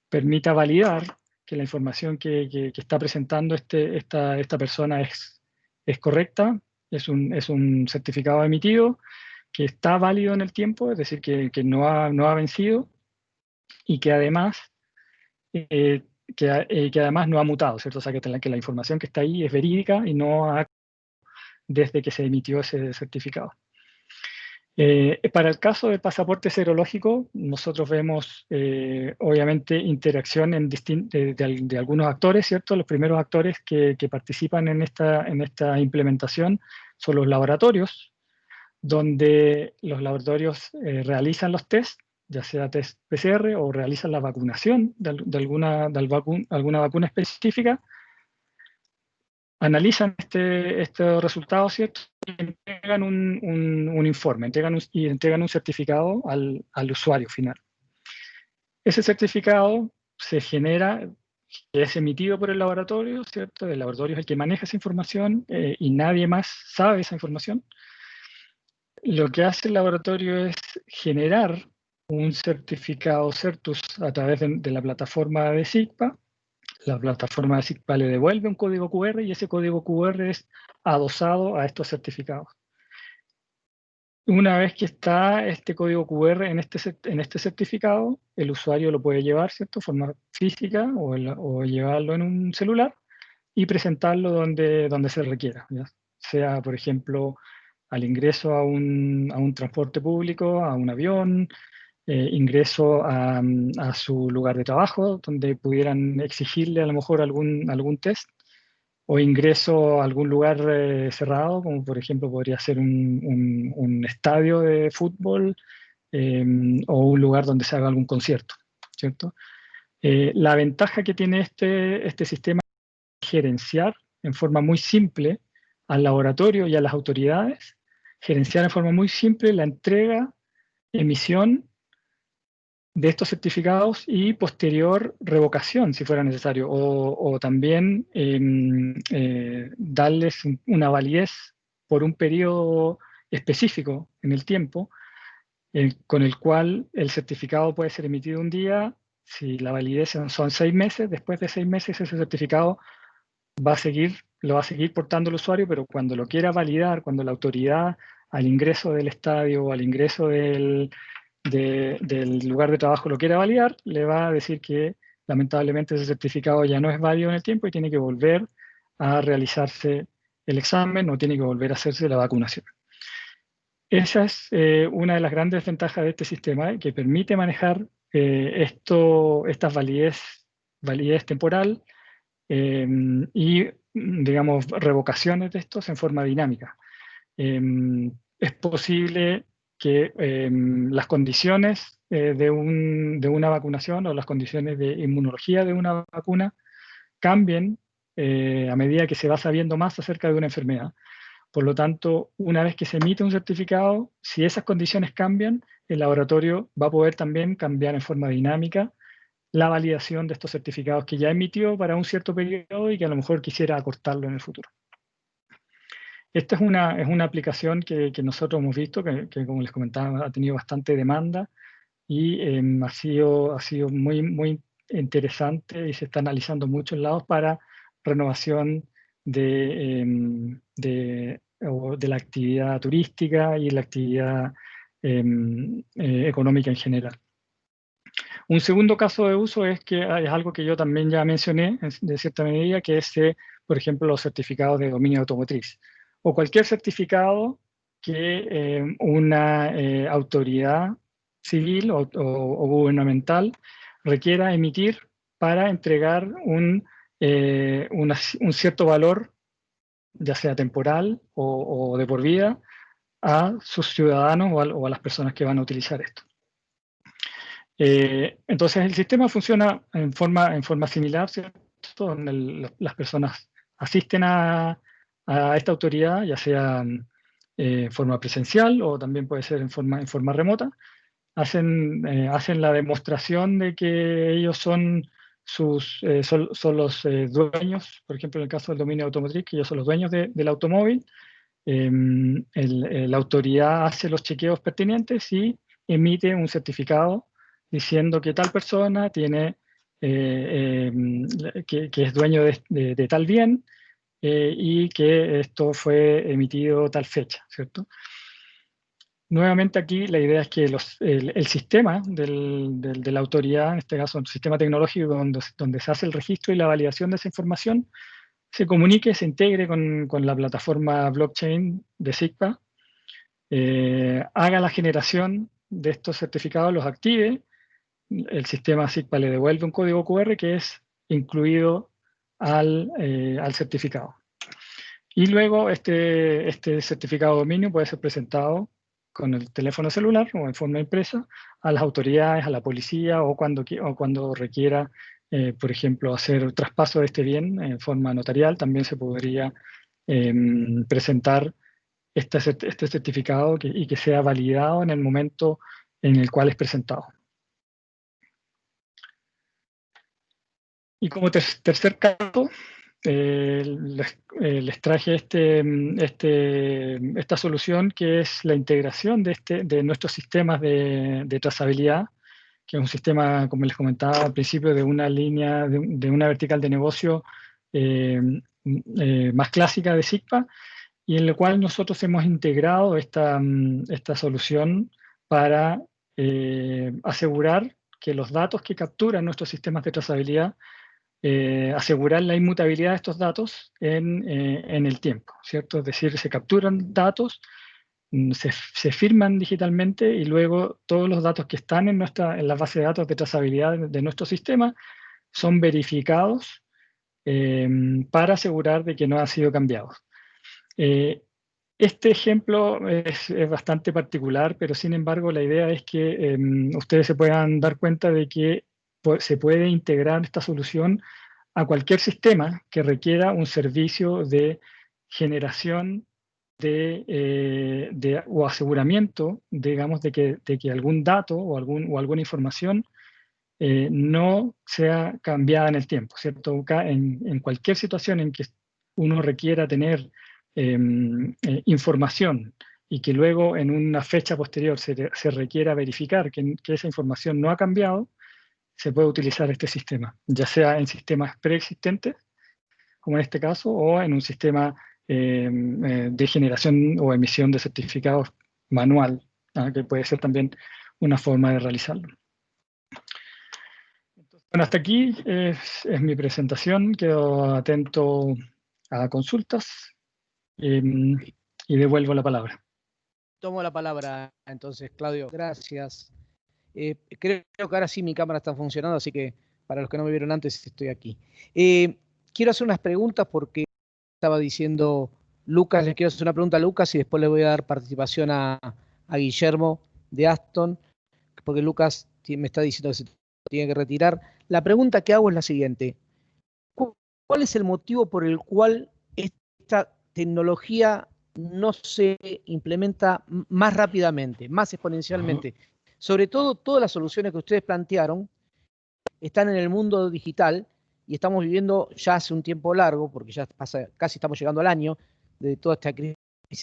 permita validar que la información que está presentando esta persona es correcta, es un certificado emitido, que está válido en el tiempo, es decir, que no ha vencido, y que además, que además no ha mutado, ¿cierto? O sea, que la información que está ahí es verídica y no ha desde que se emitió ese certificado. Para el caso del pasaporte serológico, nosotros vemos obviamente interacción de algunos actores, ¿cierto? Los primeros actores que participan en esta implementación son los laboratorios, donde los laboratorios realizan los tests, ya sea test PCR, o realizan la vacunación de alguna vacuna específica, analizan estos resultados, ¿cierto? Y entregan un informe, entregan un certificado al usuario final. Ese certificado se genera, es emitido por el laboratorio, ¿cierto? El laboratorio es el que maneja esa información y nadie más sabe esa información. Lo que hace el laboratorio es generar un certificado Certus a través de la plataforma de SIGPA. La plataforma de SIGPA le devuelve un código QR, y ese código QR es adosado a estos certificados. Una vez que está este código QR en este certificado, el usuario lo puede llevar, ¿cierto?, de forma física o llevarlo en un celular y presentarlo donde se requiera, ¿ya? Sea, por ejemplo, al ingreso a un transporte público, a un avión, ingreso a su lugar de trabajo, donde pudieran exigirle a lo mejor algún test, o ingreso a algún lugar cerrado, como por ejemplo podría ser un estadio de fútbol, o un lugar donde se haga algún concierto, ¿cierto? La ventaja que tiene este sistema es gerenciar en forma muy simple al laboratorio y a las autoridades, gerenciar en forma muy simple la entrega, emisión de estos certificados y posterior revocación, si fuera necesario, o también darles una validez por un periodo específico en el tiempo, con el cual el certificado puede ser emitido un día. Si la validez son 6 meses, después de 6 meses ese certificado lo va a seguir portando el usuario, pero cuando lo quiera validar, cuando la autoridad al ingreso del estadio o al ingreso del lugar de trabajo lo quiera validar, le va a decir que lamentablemente ese certificado ya no es válido en el tiempo y tiene que volver a realizarse el examen, o tiene que volver a hacerse la vacunación. esa es una de las grandes ventajas de este sistema, que permite manejar estas validez temporal y, digamos, revocaciones de estos en forma dinámica. Es posible que las condiciones de una vacunación o las condiciones de inmunología de una vacuna cambien a medida que se va sabiendo más acerca de una enfermedad. Por lo tanto, una vez que se emite un certificado, si esas condiciones cambian, el laboratorio va a poder también cambiar en forma dinámica la validación de estos certificados que ya emitió para un cierto periodo y que a lo mejor quisiera acortarlo en el futuro. Esta es una aplicación que nosotros hemos visto, que como les comentaba, ha tenido bastante demanda y ha sido muy, muy interesante y se está analizando muchos lados para renovación de la actividad turística y la actividad económica en general. Un segundo caso de uso es algo que yo también ya mencioné de cierta medida, que es, por ejemplo, los certificados de dominio automotriz o cualquier certificado que una autoridad civil o gubernamental requiera emitir para entregar un cierto valor, ya sea temporal o de por vida, a sus ciudadanos o a las personas que van a utilizar esto. Entonces el sistema funciona en forma similar, ¿cierto? Donde las personas asisten a esta autoridad, ya sea en forma presencial o también puede ser en forma remota. Hacen la demostración de que ellos son los dueños, por ejemplo en el caso del dominio automotriz, que ellos son los dueños del automóvil. La autoridad hace los chequeos pertinentes y emite un certificado diciendo que tal persona tiene, que es dueño de tal bien y que esto fue emitido tal fecha, ¿cierto? Nuevamente aquí la idea es que el sistema de la autoridad, en este caso el sistema tecnológico donde se hace el registro y la validación de esa información, se comunique, se integre con la plataforma blockchain de SIGPA, haga la generación de estos certificados, los active, el sistema SIGPA le devuelve un código QR que es incluido al certificado. Y luego este certificado de dominio puede ser presentado con el teléfono celular o en forma impresa a las autoridades, a la policía o cuando requiera, por ejemplo, hacer traspaso de este bien en forma notarial. También se podría presentar este certificado y que sea validado en el momento en el cual es presentado. Y como tercer caso, les traje esta solución que es la integración de nuestros sistemas de trazabilidad, que es un sistema, como les comentaba al principio, de una línea, de una vertical de negocio más clásica de SIGPA, y en el cual nosotros hemos integrado esta solución para asegurar que los datos que capturan nuestros sistemas de trazabilidad asegurar la inmutabilidad de estos datos en el tiempo, ¿cierto? Es decir, se capturan datos, se firman digitalmente y luego todos los datos que están en la base de datos de trazabilidad de nuestro sistema son verificados para asegurar de que no han sido cambiados. Este ejemplo es bastante particular, pero sin embargo la idea es que ustedes se puedan dar cuenta de que se puede integrar esta solución a cualquier sistema que requiera un servicio de generación o aseguramiento, digamos, de que algún dato o alguna información no sea cambiada en el tiempo, ¿cierto? En cualquier situación en que uno requiera tener información y que luego en una fecha posterior se requiera verificar que esa información no ha cambiado, se puede utilizar este sistema, ya sea en sistemas preexistentes, como en este caso, o en un sistema de generación o emisión de certificados manual, que puede ser también una forma de realizarlo. Bueno, hasta aquí es mi presentación. Quedo atento a consultas y devuelvo la palabra. Tomo la palabra entonces, Claudio. Gracias. Creo que ahora sí mi cámara está funcionando, así que para los que no me vieron antes, estoy aquí. Quiero hacer unas preguntas porque estaba diciendo Lucas, le quiero hacer una pregunta a Lucas y después le voy a dar participación a Guillermo de Aston, porque Lucas me está diciendo que se tiene que retirar. La pregunta que hago es la siguiente. ¿Cuál es el motivo por el cual esta tecnología no se implementa más rápidamente, más exponencialmente? Sobre todo, todas las soluciones que ustedes plantearon están en el mundo digital y estamos viviendo ya hace un tiempo largo, porque ya pasa, casi estamos llegando al año de toda esta crisis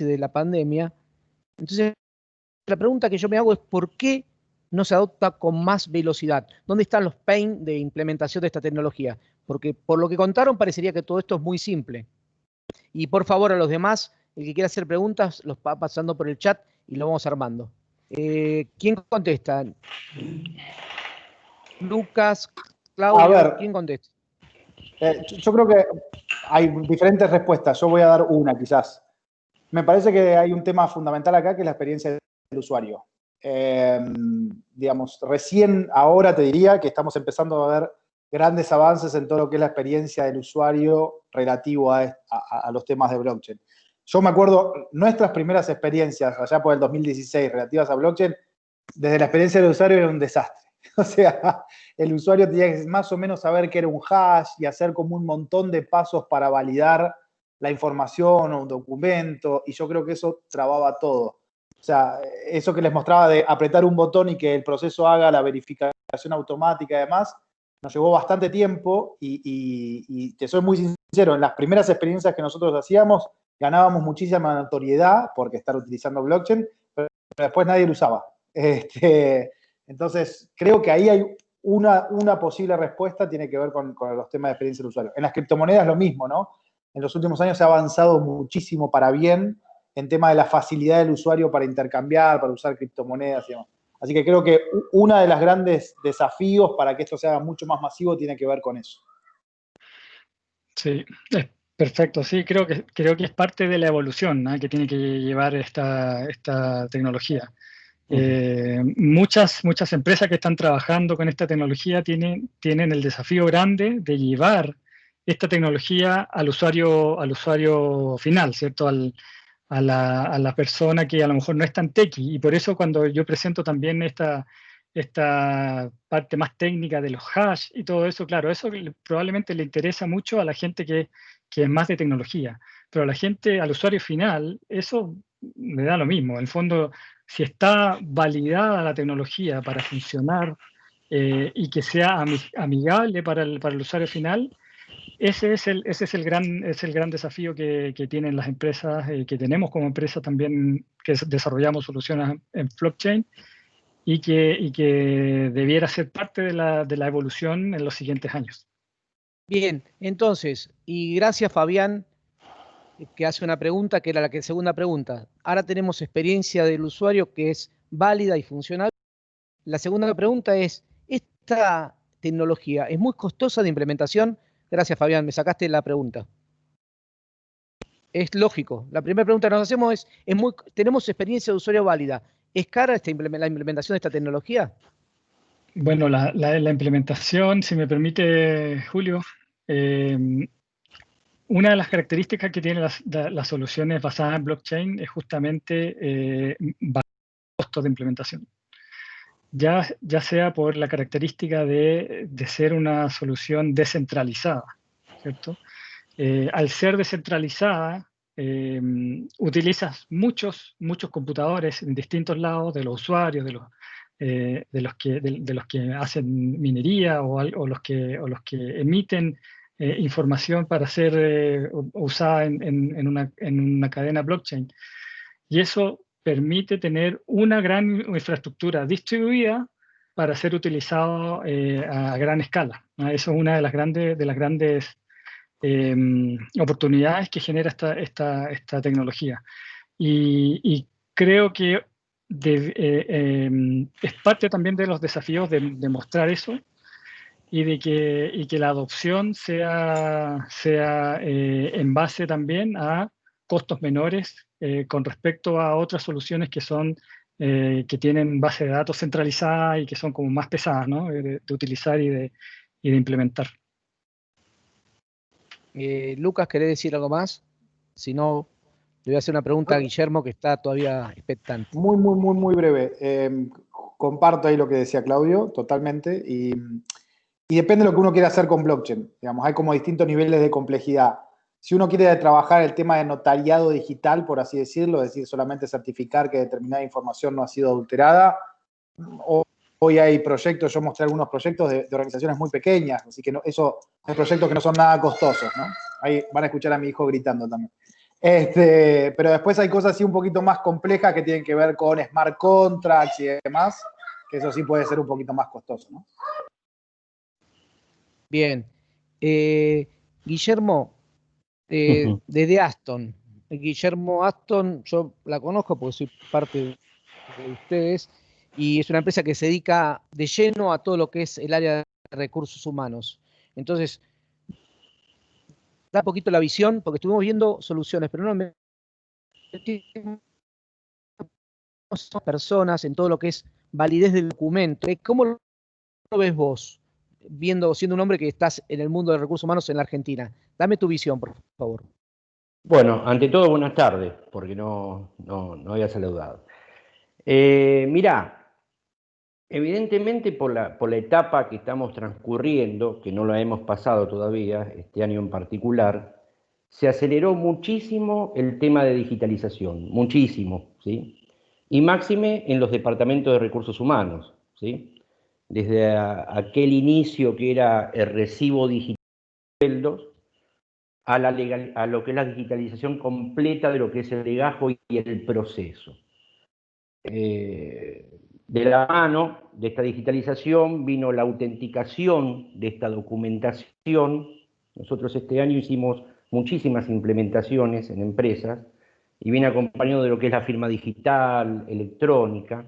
de la pandemia. Entonces, la pregunta que yo me hago es ¿por qué no se adopta con más velocidad? ¿Dónde están los pain de implementación de esta tecnología? Porque por lo que contaron parecería que todo esto es muy simple. Y por favor a los demás, el que quiera hacer preguntas, los va pasando por el chat y lo vamos armando. ¿Quién contesta? Lucas, Claudio, ¿quién contesta? Yo creo que hay diferentes respuestas. Yo voy a dar una, quizás. Me parece que hay un tema fundamental acá, que es la experiencia del usuario. Digamos, recién ahora te diría que estamos empezando a ver grandes avances en todo lo que es la experiencia del usuario relativo a los temas de blockchain. Yo me acuerdo, nuestras primeras experiencias, allá por el 2016, relativas a blockchain, desde la experiencia del usuario era un desastre. O sea, el usuario tenía que más o menos saber qué era un hash y hacer como un montón de pasos para validar la información o un documento, y yo creo que eso trababa todo. O sea, eso que les mostraba de apretar un botón y que el proceso haga la verificación automática y demás, nos llevó bastante tiempo y te soy muy sincero, en las primeras experiencias que nosotros hacíamos, ganábamos muchísima notoriedad porque estar utilizando blockchain, pero después nadie lo usaba. Entonces, creo que ahí hay una posible respuesta, tiene que ver con los temas de experiencia del usuario. En las criptomonedas lo mismo, ¿no? En los últimos años se ha avanzado muchísimo para bien en tema de la facilidad del usuario para intercambiar, para usar criptomonedas y demás. Así que creo que uno de los grandes desafíos para que esto se haga mucho más masivo tiene que ver con eso. Sí, perfecto. Sí, creo que es parte de la evolución, ¿no?, que tiene que llevar esta tecnología. Muchas empresas que están trabajando con esta tecnología tienen el desafío grande de llevar esta tecnología al usuario final, ¿cierto? A la persona que a lo mejor no es tan techy. Y por eso cuando yo presento también esta parte más técnica de los hash y todo eso, claro, eso probablemente le interesa mucho a la gente que es más de tecnología. Pero a la gente, al usuario final, eso le da lo mismo. En el fondo, si está validada la tecnología para funcionar y que sea amigable para el usuario final, ese es el gran desafío que tienen las empresas, que tenemos como empresa también, que desarrollamos soluciones en blockchain y que debiera ser parte de la evolución en los siguientes años. Bien, entonces, y gracias Fabián, que hace una pregunta que era la segunda pregunta. Ahora tenemos experiencia del usuario que es válida y funcional. La segunda pregunta es, ¿esta tecnología es muy costosa de implementación? Gracias Fabián, me sacaste la pregunta. Es lógico. La primera pregunta que nos hacemos es ¿tenemos experiencia de usuario válida? ¿Es cara la implementación de esta tecnología? Bueno, la implementación, si me permite, Julio, una de las características que tienen las soluciones basadas en blockchain es justamente bajar el costo de implementación. Ya sea por la característica de ser una solución descentralizada, ¿cierto? Al ser descentralizada, utilizas muchos computadores en distintos lados de los usuarios, de los que hacen minería o los que emiten información para ser usada en una cadena blockchain. Y eso permite tener una gran infraestructura distribuida para ser utilizado a gran escala, ¿no? Eso es una de las grandes oportunidades que genera esta tecnología. Y creo que es parte también de los desafíos de mostrar eso y que la adopción sea en base también a costos menores con respecto a otras soluciones que son que tienen base de datos centralizada y que son como más pesadas, ¿no? de utilizar y de implementar. Lucas, ¿querés decir algo más? Si no, le voy a hacer una pregunta a Guillermo, que está todavía expectante. Muy breve. Comparto ahí lo que decía Claudio, totalmente. Y depende de lo que uno quiera hacer con blockchain. Digamos, hay como distintos niveles de complejidad. Si uno quiere trabajar el tema de notariado digital, por así decirlo, es decir, solamente certificar que determinada información no ha sido adulterada, hoy hay proyectos, yo mostré algunos proyectos de organizaciones muy pequeñas, así que eso hay proyectos que no son nada costosos, ¿no? Ahí van a escuchar a mi hijo gritando también. Pero después hay cosas así un poquito más complejas que tienen que ver con smart contracts y demás, que eso sí puede ser un poquito más costoso, ¿no? Bien. Guillermo, desde Aston. Guillermo Aston, yo la conozco porque soy parte de ustedes, y es una empresa que se dedica de lleno a todo lo que es el área de recursos humanos. Entonces, da un poquito la visión, porque estuvimos viendo soluciones, pero no me son personas en todo lo que es validez del documento. ¿Cómo lo ves vos, siendo un hombre que estás en el mundo de recursos humanos en la Argentina? Dame tu visión, por favor. Bueno, ante todo, buenas tardes, porque no había saludado. Mirá, evidentemente por la etapa que estamos transcurriendo, que no la hemos pasado todavía, este año en particular, se aceleró muchísimo el tema de digitalización, muchísimo, ¿sí? Y máxime en los departamentos de recursos humanos, ¿sí? Desde aquel inicio que era el recibo digital de sueldos, a lo que es la digitalización completa de lo que es el legajo y el proceso. De la mano de esta digitalización vino la autenticación de esta documentación. Nosotros este año hicimos muchísimas implementaciones en empresas y viene acompañado de lo que es la firma digital, electrónica.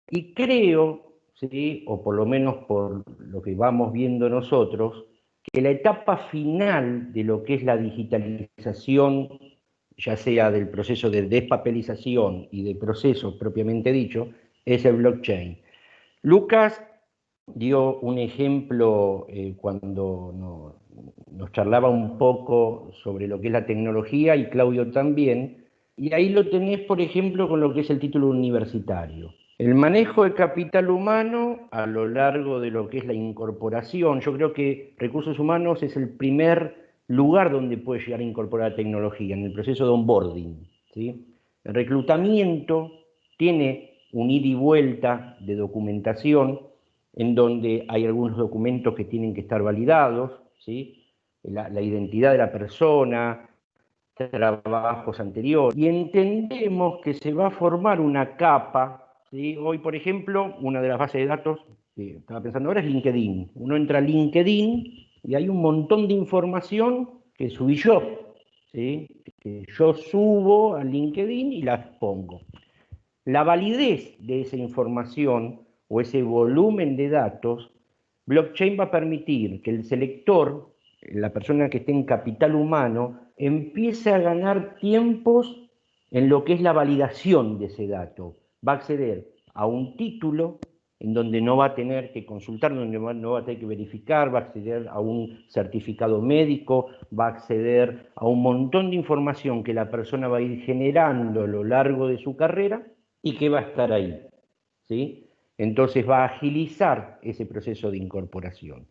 Y creo, ¿sí?, o por lo menos por lo que vamos viendo nosotros, que la etapa final de lo que es la digitalización, ya sea del proceso de despapelización y de proceso propiamente dicho, es el blockchain. Lucas dio un ejemplo cuando nos charlaba un poco sobre lo que es la tecnología, y Claudio también, y ahí lo tenés, por ejemplo, con lo que es el título universitario. El manejo de capital humano a lo largo de lo que es la incorporación. Yo creo que recursos humanos es el primer lugar donde puede llegar a incorporar tecnología, en el proceso de onboarding, ¿sí? El reclutamiento tiene un ida y vuelta de documentación en donde hay algunos documentos que tienen que estar validados, ¿sí? La identidad de la persona, trabajos anteriores, y entendemos que se va a formar una capa, ¿sí? Hoy, por ejemplo, una de las bases de datos que estaba pensando ahora es LinkedIn. Uno entra a LinkedIn y hay un montón de información que subí yo, ¿sí?, que yo subo a LinkedIn y las pongo. La validez de esa información o ese volumen de datos, blockchain va a permitir que el selector, la persona que esté en capital humano, empiece a ganar tiempos en lo que es la validación de ese dato. Va a acceder a un título en donde no va a tener que consultar, donde no va a tener que verificar, va a acceder a un certificado médico, va a acceder a un montón de información que la persona va a ir generando a lo largo de su carrera y que va a estar ahí, ¿sí? Entonces va a agilizar ese proceso de incorporación.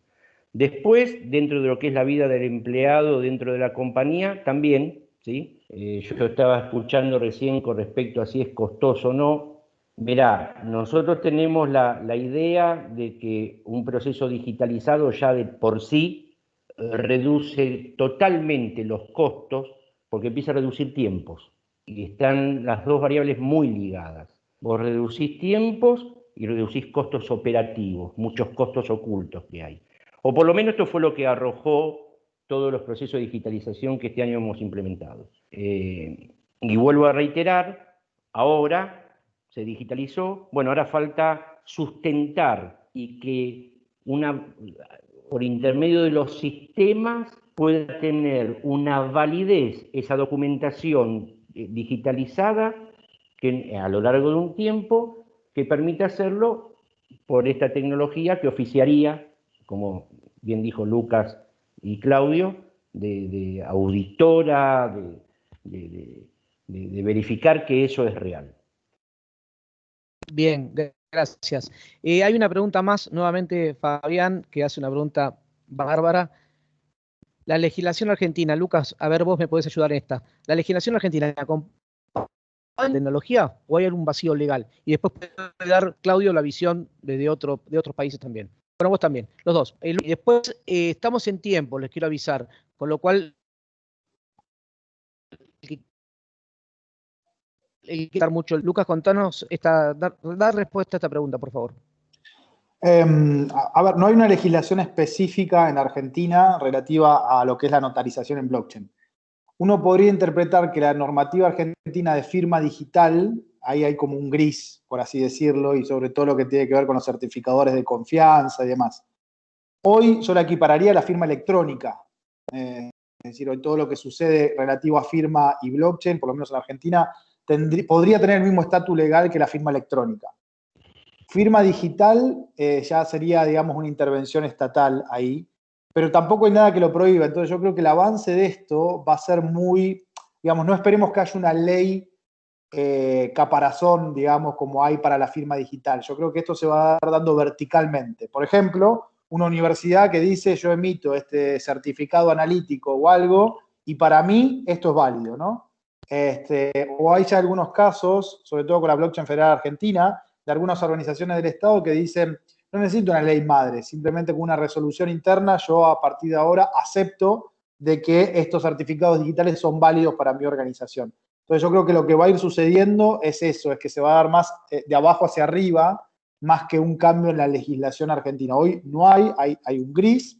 Después, dentro de lo que es la vida del empleado dentro de la compañía, también, ¿sí? Yo estaba escuchando recién con respecto a si es costoso o no. Mirá, nosotros tenemos la idea de que un proceso digitalizado ya de por sí reduce totalmente los costos porque empieza a reducir tiempos. Y están las dos variables muy ligadas. Vos reducís tiempos y reducís costos operativos, muchos costos ocultos que hay. O por lo menos esto fue lo que arrojó todos los procesos de digitalización que este año hemos implementado. Y vuelvo a reiterar, ahora se digitalizó, bueno, ahora falta sustentar y que por intermedio de los sistemas pueda tener una validez esa documentación digitalizada que a lo largo de un tiempo que permita hacerlo por esta tecnología que oficiaría, como bien dijo Lucas y Claudio, de auditora, de verificar que eso es real. Bien, gracias. Hay una pregunta más, nuevamente Fabián, que hace una pregunta bárbara. La legislación argentina, Lucas, a ver, vos me podés ayudar en esta. ¿La legislación argentina acompaña la tecnología o hay algún vacío legal? Y después puede dar, Claudio, la visión de otros países también. Bueno, vos también, los dos. Y después, estamos en tiempo, les quiero avisar, con lo cual dar mucho. Lucas, contanos, dar respuesta a esta pregunta, por favor. A ver, no hay una legislación específica en Argentina relativa a lo que es la notarización en blockchain. Uno podría interpretar que la normativa argentina de firma digital, ahí hay como un gris, por así decirlo, y sobre todo lo que tiene que ver con los certificadores de confianza y demás. Hoy yo la equipararía a la firma electrónica. Es decir, hoy todo lo que sucede relativo a firma y blockchain, por lo menos en Argentina, podría tener el mismo estatus legal que la firma electrónica. Firma digital ya sería, digamos, una intervención estatal ahí, pero tampoco hay nada que lo prohíba. Entonces yo creo que el avance de esto va a ser muy, digamos, no esperemos que haya una ley caparazón, digamos, como hay para la firma digital. Yo creo que esto se va a dar dando verticalmente. Por ejemplo, una universidad que dice yo emito este certificado analítico o algo y para mí esto es válido, ¿no? O hay ya algunos casos, sobre todo con la blockchain federal argentina, de algunas organizaciones del Estado que dicen, no necesito una ley madre, simplemente con una resolución interna yo a partir de ahora acepto de que estos certificados digitales son válidos para mi organización. Entonces yo creo que lo que va a ir sucediendo es eso, es que se va a dar más de abajo hacia arriba, más que un cambio en la legislación argentina. Hoy no hay un gris.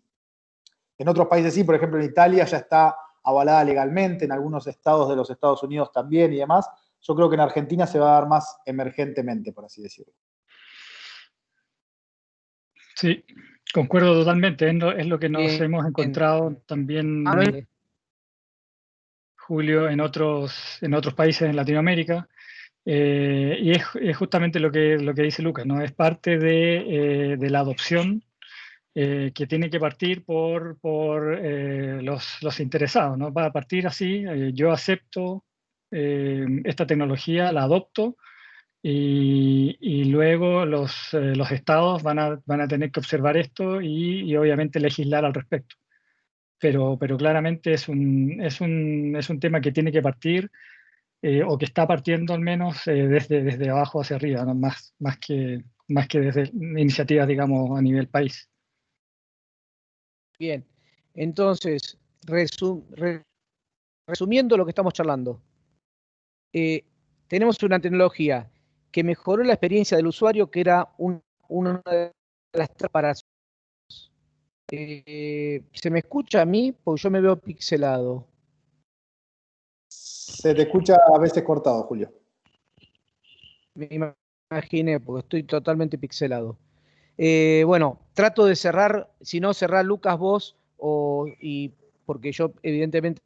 En otros países sí, por ejemplo en Italia ya está avalada legalmente, en algunos estados de los Estados Unidos también y demás. Yo creo que en Argentina se va a dar más emergentemente, por así decirlo. Sí, concuerdo totalmente. Es lo que nos hemos encontrado también, Julio, en otros países en Latinoamérica. Y es justamente lo que dice Lucas, ¿no? Es parte de la adopción que tiene que partir por los interesados, ¿no? Va a partir así, yo acepto esta tecnología, la adopto, y luego los estados van a tener que observar esto y obviamente legislar al respecto. Pero claramente es un tema que tiene que partir, o que está partiendo al menos desde abajo hacia arriba, ¿no? más que desde iniciativas, digamos, a nivel país. Bien, entonces, resumiendo lo que estamos charlando, tenemos una tecnología que mejoró la experiencia del usuario, que era una de las preparaciones. ¿Se me escucha a mí? Porque yo me veo pixelado. Se te escucha a veces cortado, Julio. Me imaginé, porque estoy totalmente pixelado. Bueno, trato de cerrar, si no cerrar Lucas vos, porque yo evidentemente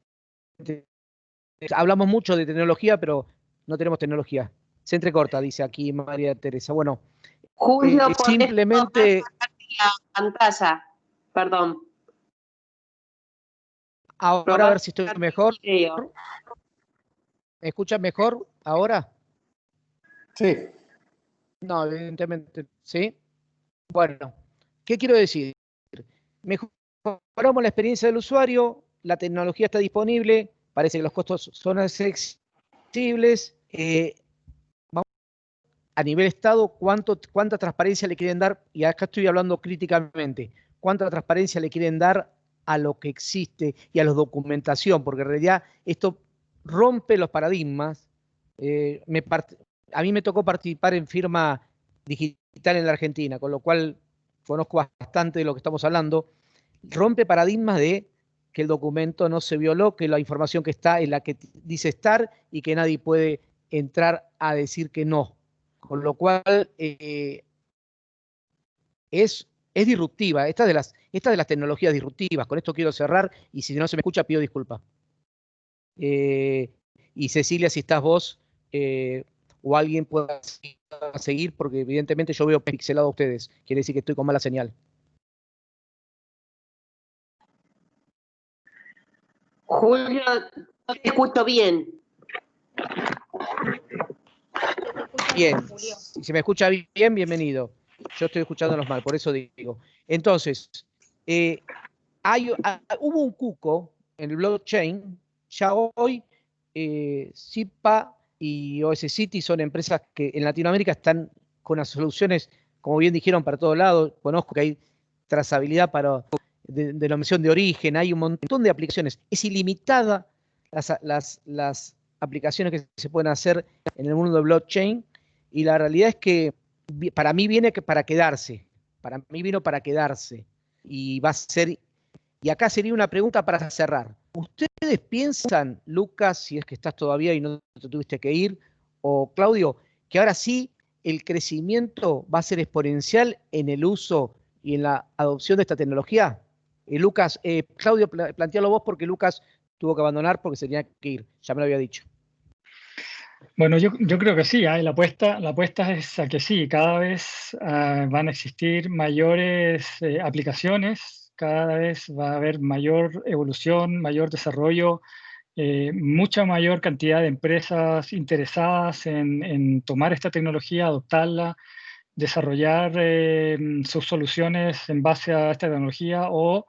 hablamos mucho de tecnología, pero no tenemos tecnología. Se entrecorta, dice aquí María Teresa. Bueno, Julio, simplemente la pantalla, perdón. Ahora a ver si estoy mejor. ¿Me escuchan mejor ahora? Sí. No, evidentemente, ¿sí? Bueno, ¿qué quiero decir? Mejoramos la experiencia del usuario, la tecnología está disponible, parece que los costos son accesibles. A nivel Estado, ¿cuánta transparencia le quieren dar? Y acá estoy hablando críticamente. ¿Cuánta transparencia le quieren dar a lo que existe y a la documentación? Porque en realidad esto rompe los paradigmas. A mí me tocó participar en firma digital en la Argentina, con lo cual conozco bastante de lo que estamos hablando. Rompe paradigmas de que el documento no se violó, que la información que está es la que dice estar y que nadie puede entrar a decir que no. Con lo cual es es disruptiva, esta de las tecnologías disruptivas. Con esto quiero cerrar y si no se me escucha pido disculpas. Y Cecilia, si estás vos o alguien pueda seguir, porque evidentemente yo veo pixelado a ustedes, quiere decir que estoy con mala señal. Julio, no te escucho bien. Bien, si se me escucha bien, bienvenido. Yo estoy escuchándolos mal, por eso digo. Entonces, hubo un cuco en el blockchain. Ya hoy SIPA y OS City son empresas que en Latinoamérica están con las soluciones, como bien dijeron, para todos lados. Conozco que hay trazabilidad para denominación de origen, hay un montón de aplicaciones. Es ilimitada las aplicaciones que se pueden hacer en el mundo de blockchain, y la realidad es que para mí viene para quedarse. Para mí vino para quedarse. Y va a ser. Y acá sería una pregunta para cerrar. ¿Ustedes piensan, Lucas, si es que estás todavía y no te tuviste que ir, o Claudio, que ahora sí el crecimiento va a ser exponencial en el uso y en la adopción de esta tecnología? Lucas, Claudio, plantealo vos porque Lucas tuvo que abandonar porque se tenía que ir, ya me lo había dicho. Bueno, yo creo que sí, la apuesta es a que sí, cada vez van a existir mayores aplicaciones, cada vez va a haber mayor evolución, mayor desarrollo, mucha mayor cantidad de empresas interesadas en tomar esta tecnología, adoptarla, desarrollar sus soluciones en base a esta tecnología o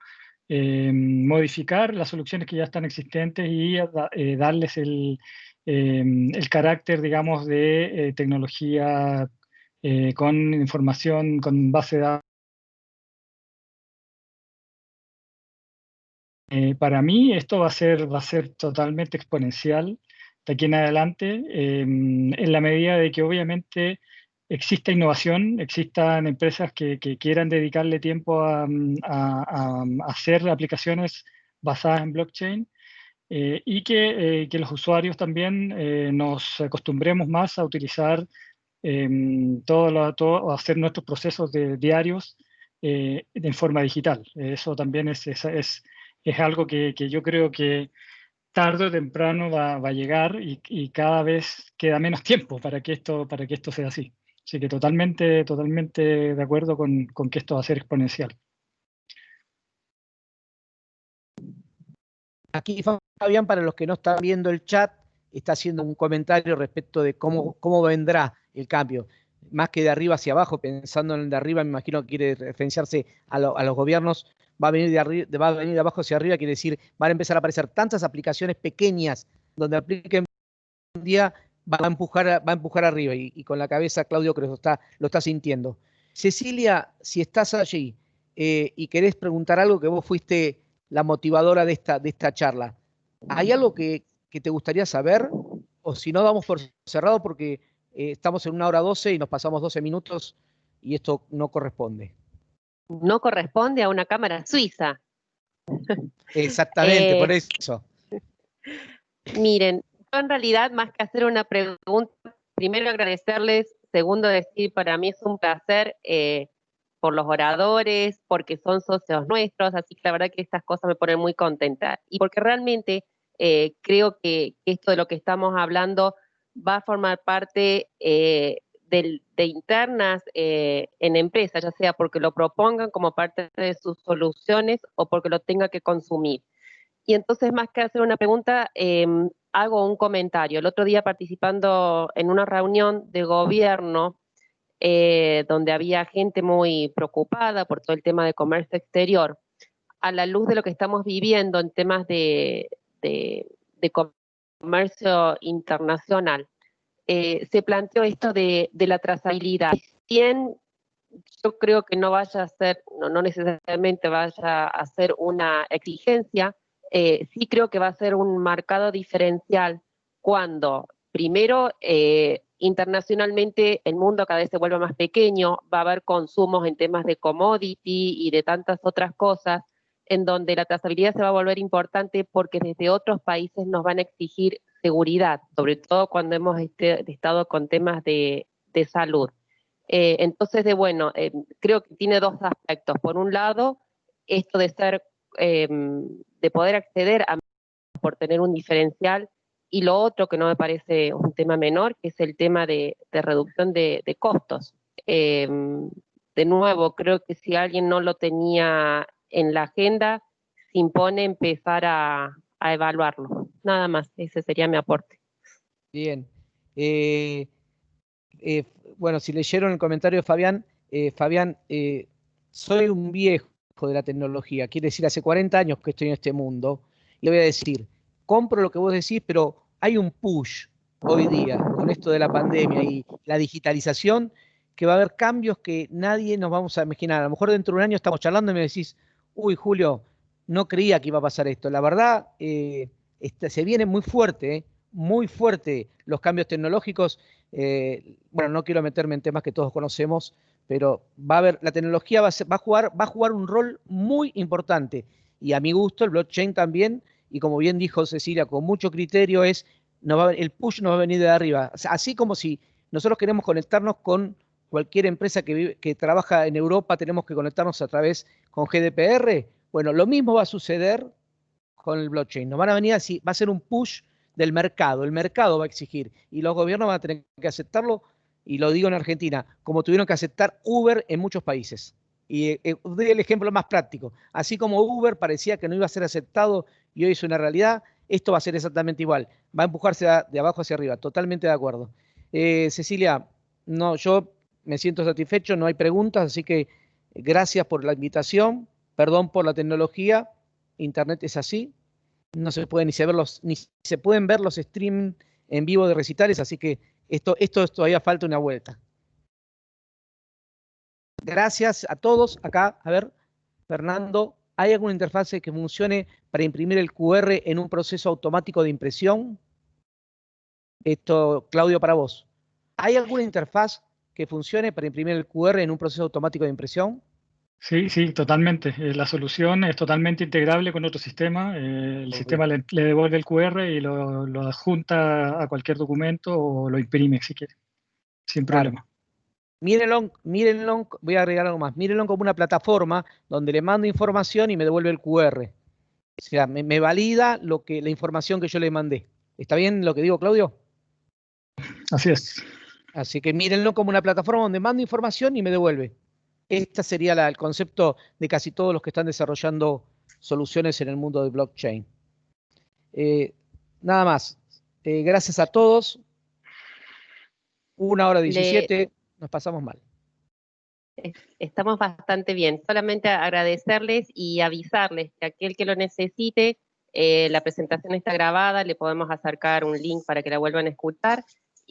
modificar las soluciones que ya están existentes y darles el carácter, digamos, de tecnología con información, con base de datos. Para mí esto va a ser totalmente exponencial de aquí en adelante, en la medida de que obviamente exista innovación, existan empresas que quieran dedicarle tiempo a hacer aplicaciones basadas en blockchain, y que los usuarios también nos acostumbremos más a utilizar a hacer nuestros procesos diarios en forma digital. Eso también es algo que yo creo que tarde o temprano va a llegar y cada vez queda menos tiempo para que esto sea así. Así que totalmente de acuerdo con que esto va a ser exponencial. Aquí Fabián, para los que no están viendo el chat, está haciendo un comentario respecto de cómo vendrá el cambio. Más que de arriba hacia abajo, pensando en el de arriba, me imagino que quiere referenciarse a los gobiernos. Va a venir de abajo hacia arriba, quiere decir, van a empezar a aparecer tantas aplicaciones pequeñas donde apliquen un día, va a empujar arriba. Y con la cabeza, Claudio, creo que lo está sintiendo. Cecilia, si estás allí y querés preguntar algo, que vos fuiste la motivadora de esta charla, ¿hay algo que te gustaría saber? O si no, damos por cerrado porque estamos en 1:12 y nos pasamos 12 minutos y esto no corresponde. No corresponde a una cámara suiza. Exactamente, por eso. Miren, yo en realidad, más que hacer una pregunta, primero agradecerles, segundo decir, para mí es un placer por los oradores, porque son socios nuestros, así que la verdad que estas cosas me ponen muy contenta. Y porque realmente creo que esto de lo que estamos hablando va a formar parte de internas en empresas, ya sea porque lo propongan como parte de sus soluciones o porque lo tenga que consumir. Y entonces, más que hacer una pregunta, hago un comentario. El otro día, participando en una reunión de gobierno, donde había gente muy preocupada por todo el tema de comercio exterior, a la luz de lo que estamos viviendo en temas de comercio internacional, se planteó esto de la trazabilidad. Bien, yo creo que no vaya a ser, no necesariamente vaya a ser una exigencia, sí creo que va a ser un marcado diferencial cuando, primero, internacionalmente el mundo cada vez se vuelve más pequeño, va a haber consumos en temas de commodity y de tantas otras cosas, en donde la trazabilidad se va a volver importante porque desde otros países nos van a exigir seguridad, sobre todo cuando hemos estado con temas de salud. Entonces, creo que tiene dos aspectos. Por un lado, esto de ser, de poder acceder a por tener un diferencial, y lo otro que no me parece un tema menor, que es el tema de reducción de costos. De nuevo, creo que si alguien no lo tenía en la agenda, se impone empezar a evaluarlo. Nada más, ese sería mi aporte. Bien. Bueno, si leyeron el comentario de Fabián, soy un viejo de la tecnología, quiere decir, hace 40 años que estoy en este mundo, y le voy a decir, compro lo que vos decís, pero hay un push hoy día con esto de la pandemia y la digitalización, que va a haber cambios que nadie nos vamos a imaginar. A lo mejor dentro de un año estamos charlando y me decís, uy, Julio, no creía que iba a pasar esto. La verdad, se viene muy fuerte los cambios tecnológicos. Bueno, no quiero meterme en temas que todos conocemos, pero va a haber, la tecnología va a jugar un rol muy importante. Y a mi gusto, el blockchain también, y como bien dijo Cecilia, con mucho criterio, el push nos va a venir de arriba. O sea, así como si nosotros queremos conectarnos con cualquier empresa que trabaja en Europa, tenemos que conectarnos a través con GDPR. Bueno, lo mismo va a suceder con el blockchain. Nos van a venir así, va a ser un push del mercado. El mercado va a exigir y los gobiernos van a tener que aceptarlo, y lo digo en Argentina, como tuvieron que aceptar Uber en muchos países. Y doy el ejemplo más práctico. Así como Uber parecía que no iba a ser aceptado y hoy es una realidad, esto va a ser exactamente igual. Va a empujarse de abajo hacia arriba. Totalmente de acuerdo. Cecilia, no, yo me siento satisfecho, no hay preguntas, así que gracias por la invitación. Perdón por la tecnología. Internet es así. No se puede ni se pueden ver los streams en vivo de recitales, así que esto todavía falta una vuelta. Gracias a todos. Acá, a ver, Fernando, ¿hay alguna interfase que funcione para imprimir el QR en un proceso automático de impresión? Esto, Claudio, para vos. ¿Hay alguna interfaz que funcione para imprimir el QR en un proceso automático de impresión? Sí, sí, totalmente. La solución es totalmente integrable con otro sistema. El sistema le devuelve el QR y lo adjunta a cualquier documento o lo imprime si quiere, sin problema. Mírenlo, voy a agregar algo más. Mírenlo como una plataforma donde le mando información y me devuelve el QR. O sea, me valida la información que yo le mandé. ¿Está bien lo que digo, Claudio? Así es. Así que mírenlo como una plataforma donde mando información y me devuelve. Este sería el concepto de casi todos los que están desarrollando soluciones en el mundo de blockchain. Nada más. Gracias a todos. 1:17, nos pasamos mal. Estamos bastante bien. Solamente agradecerles y avisarles que aquel que lo necesite, la presentación está grabada, le podemos acercar un link para que la vuelvan a escuchar.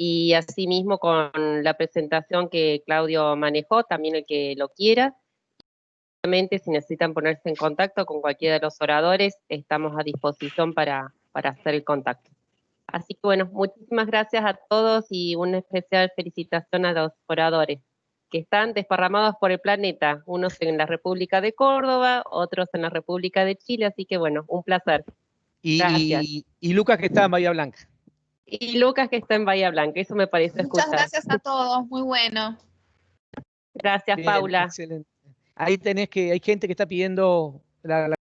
Y asimismo con la presentación que Claudio manejó, también el que lo quiera. Obviamente, si necesitan ponerse en contacto con cualquiera de los oradores, estamos a disposición para hacer el contacto. Así que bueno, muchísimas gracias a todos y una especial felicitación a los oradores que están desparramados por el planeta, unos en la República de Córdoba, otros en la República de Chile, así que bueno, un placer. Gracias. Y Lucas, que está en Bahía Blanca. Y Lucas, que está en Bahía Blanca, eso me parece escuchar. Muchas gracias a todos, muy bueno. Gracias, Bien, Paula. Excelente. Ahí hay gente que está pidiendo la